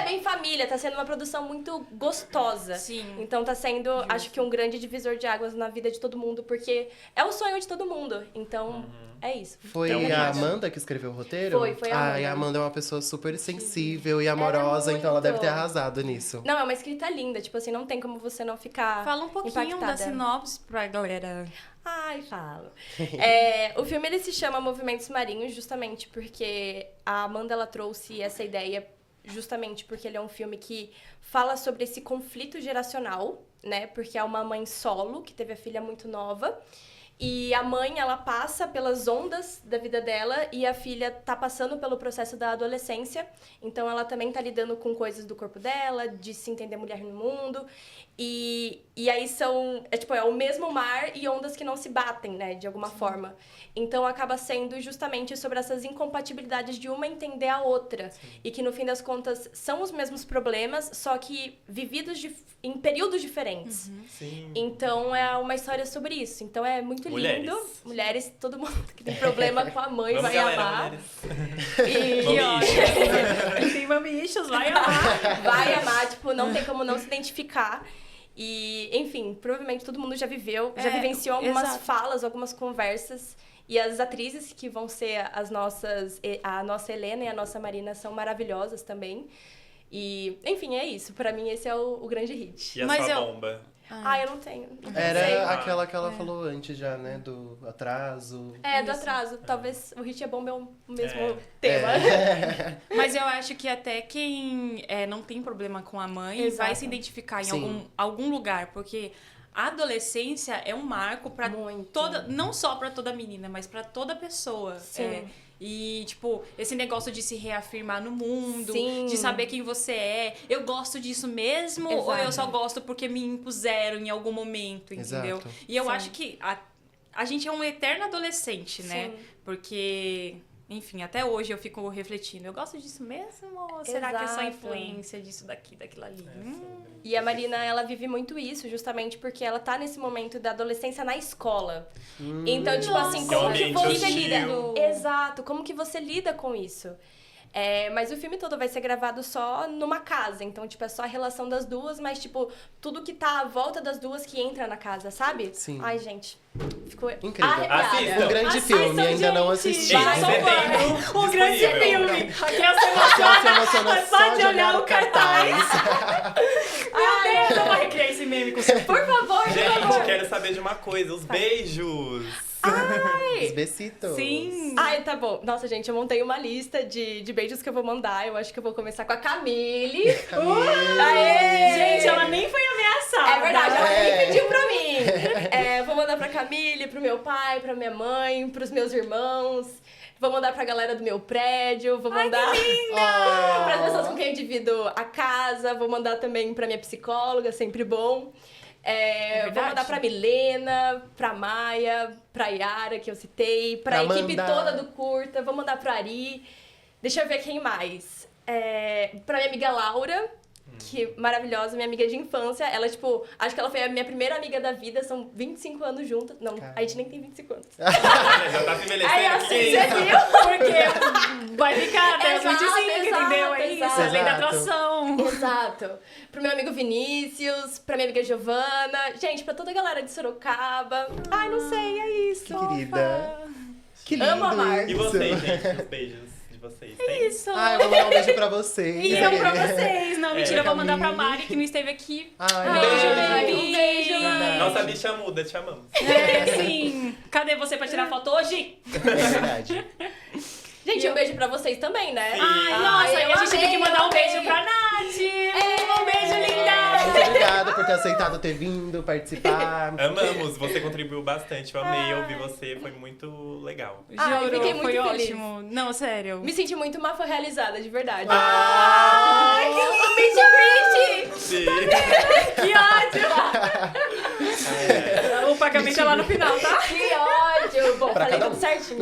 Bem família. Tá sendo uma produção muito gostosa.
Sim.
Então tá sendo, acho que um grande divisor de águas na vida de todo mundo, porque é o sonho de todo mundo. Então, é isso.
Foi
É um
a
hit.
Amanda que escreveu o roteiro?
Foi a
Ai, a
Amanda.
Amanda é uma pessoa super sensível e amorosa, então ela
muito.
deve ter arrasado nisso.
Não, é uma escrita linda. Tipo assim, não tem como você não ficar
Fala um pouquinho
impactada.
da sinopse pra galera.
Ai, falo. O filme ele se chama Movimentos Marinhos justamente porque a Amanda ela trouxe essa ideia justamente porque ele é um filme que fala sobre esse conflito geracional, né? Porque é uma mãe solo que teve a filha muito nova. E a mãe, ela passa pelas ondas da vida dela e a filha tá passando pelo processo da adolescência. Então, ela também tá lidando com coisas do corpo dela, de se entender mulher no mundo. E aí é o mesmo mar e ondas que não se batem, né, de alguma forma. Então, acaba sendo justamente sobre essas incompatibilidades de uma entender a outra. E que, no fim das contas, são os mesmos problemas, só que vividos em períodos diferentes.
Sim.
Então, é uma história sobre isso. Então, é muito
Mulheres.
lindo. Mulheres, todo mundo que tem problema com a mãe
Vamos,
vai
galera,
amar.
mulheres.
E,
Mamichas.
Tem mamichos, vai amar.
vai amar, tipo, não tem como não se identificar. E, enfim, provavelmente todo mundo já viveu, já vivenciou algumas
exato.
falas, algumas conversas. E as atrizes que vão ser a nossa Helena e a nossa Marina são maravilhosas também. E, enfim, é isso. Pra mim, esse é o grande hit.
E a
Mas
sua
eu-
bomba?
Ah, eu não tenho. Não sei.
Era aquela que ela falou antes já, né? Do atraso.
É, do atraso. Talvez o hit é bom é o mesmo
É.
tema.
Mas eu acho que até quem não tem problema com a mãe vai
Exato.
se identificar em
Sim.
algum lugar, porque a adolescência é um marco pra
Muito.
toda, não só pra toda menina, mas pra toda pessoa.
Sim.
E, tipo, esse negócio de se reafirmar no mundo,
Sim.
de saber quem você é. Eu gosto disso mesmo ou eu
Exato.
só gosto porque me impuseram em algum momento, entendeu?
Exato.
E eu
Sim.
acho que a gente é um eterno adolescente, né?
Sim.
Porque, enfim, até hoje eu fico refletindo. Eu gosto disso mesmo ou será que é só
Exato.
influência disso daqui, daquilo ali?
E a Marina, ela vive muito isso, justamente porque ela tá nesse momento da adolescência na escola. Então, tipo assim,
Nossa.
como que
Ambiente
você
hostil.
lida? Exato, como que você lida com isso? Mas o filme todo vai ser gravado só numa casa. Então, tipo, é só a relação das duas, mas, tipo, tudo que tá à volta das duas que entra na casa, sabe?
Sim.
Ai, gente, ficou
Incrível.
arrepiada.
Assista.
Um grande
Assistam,
filme, ainda não
gente.
assisti.
Vai,
Só
setembro,
um grande
disponível.
filme. Raquel se
Se
emociona.
emociona
É só de olhar o cartaz. Meu Deus, eu vou recriar esse meme com você.
Por favor, por favor.
Gente, quero saber de uma coisa. Os beijos.
Os besitos.
Sim.
Ai, tá bom. Nossa, gente, eu montei uma lista de beijos que eu vou mandar. Eu acho que eu vou começar com a Camille. Aê!
Gente, ela nem foi ameaçada.
É verdade, ela
É.
nem pediu pra mim. Vou mandar pra Camille, pro meu pai, pra minha mãe, pros meus irmãos. Vou mandar pra galera do meu prédio. Vou mandar pras pessoas com quem eu divido a casa. Vou mandar também pra minha psicóloga, sempre bom. Vou
verdade.
mandar pra Milena, pra Maia, pra Yara, que eu citei, pra
Pra
equipe
Amanda.
toda do Curta. Vou mandar pro Ari. Deixa eu ver quem mais. Pra minha amiga Laura, que maravilhosa, minha amiga de infância. Ela, tipo, acho que ela foi a minha primeira amiga da vida. São 25 anos juntas. Não, a gente nem tem 25 anos.
Olha, já tá se envelhecendo.
Aí,
que
assim,
que é
você
isso?
Porque vai ficar até os
Exato,
25,
exato,
entendeu? É isso,
exato.
a lei da
Exato.
atração.
Exato. Pro meu amigo Vinícius, pra minha amiga Giovana. Gente, pra toda a galera de Sorocaba. Ai, não sei, é isso.
Que querida. Que lindo
Amo amar.
E
isso.
vocês, gente? Os beijos de vocês. Tem?
Isso.
Ah, eu vou mandar um beijo pra vocês.
E eu pra vocês. Não, mentira, eu vou mandar pra
Camille.
Mari, que não esteve aqui.
Ai,
Um beijo,
Mari.
Mari.
Um beijo, Mari.
Nossa bicha muda, te amamos.
Sim. Cadê você pra tirar foto hoje?
É verdade.
Gente, um beijo pra vocês também, né?
Sim.
Ai, nossa, e a
eu
gente tem que
amei,
mandar um
amei.
beijo pra Nath. Um beijo, linda.
Muito obrigada por ter aceitado ter vindo participar.
Amamos, você contribuiu bastante. Eu amei ouvir você, foi muito legal.
Ai,
Juro,
fiquei muito
foi
feliz.
ótimo. Não, sério.
Me senti muito uma fã realizada, de verdade.
Ah!
Ai, que meet and greet!
Sim.
Que ódio! O pagamento é lá no final, tá?
Que ódio! Bom,
Pra
falei
cada
tudo
um.
certinho.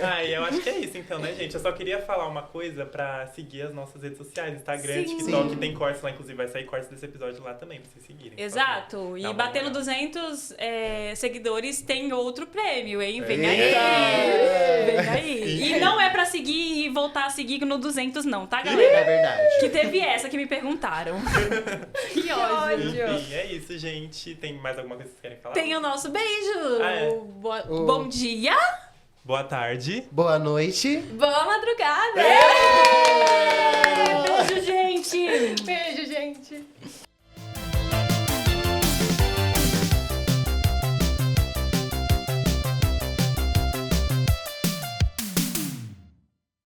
Ai, eu acho que é isso então, né, gente? Eu só queria falar uma coisa pra seguir as nossas redes sociais. Instagram,
Sim.
TikTok,
Sim.
tem cortes lá, inclusive vai sair cortes desse episódio lá também, pra vocês seguirem. por
Exato.
favor.
E
Dá uma
batendo
moral.
200 seguidores tem outro prêmio, hein? Vem aí.
Eita!
Vem aí. E não é pra seguir e voltar a seguir no 200 não, tá,
É
galera?
verdade.
Que teve essa que me perguntaram. Que ódio.
Enfim, é isso, gente. Tem mais alguma coisa que vocês querem falar?
Tem o nosso beijo.
Ah, é.
Bom dia.
Boa tarde.
Boa noite.
Boa madrugada!
Beijo, gente.
Beijo, gente!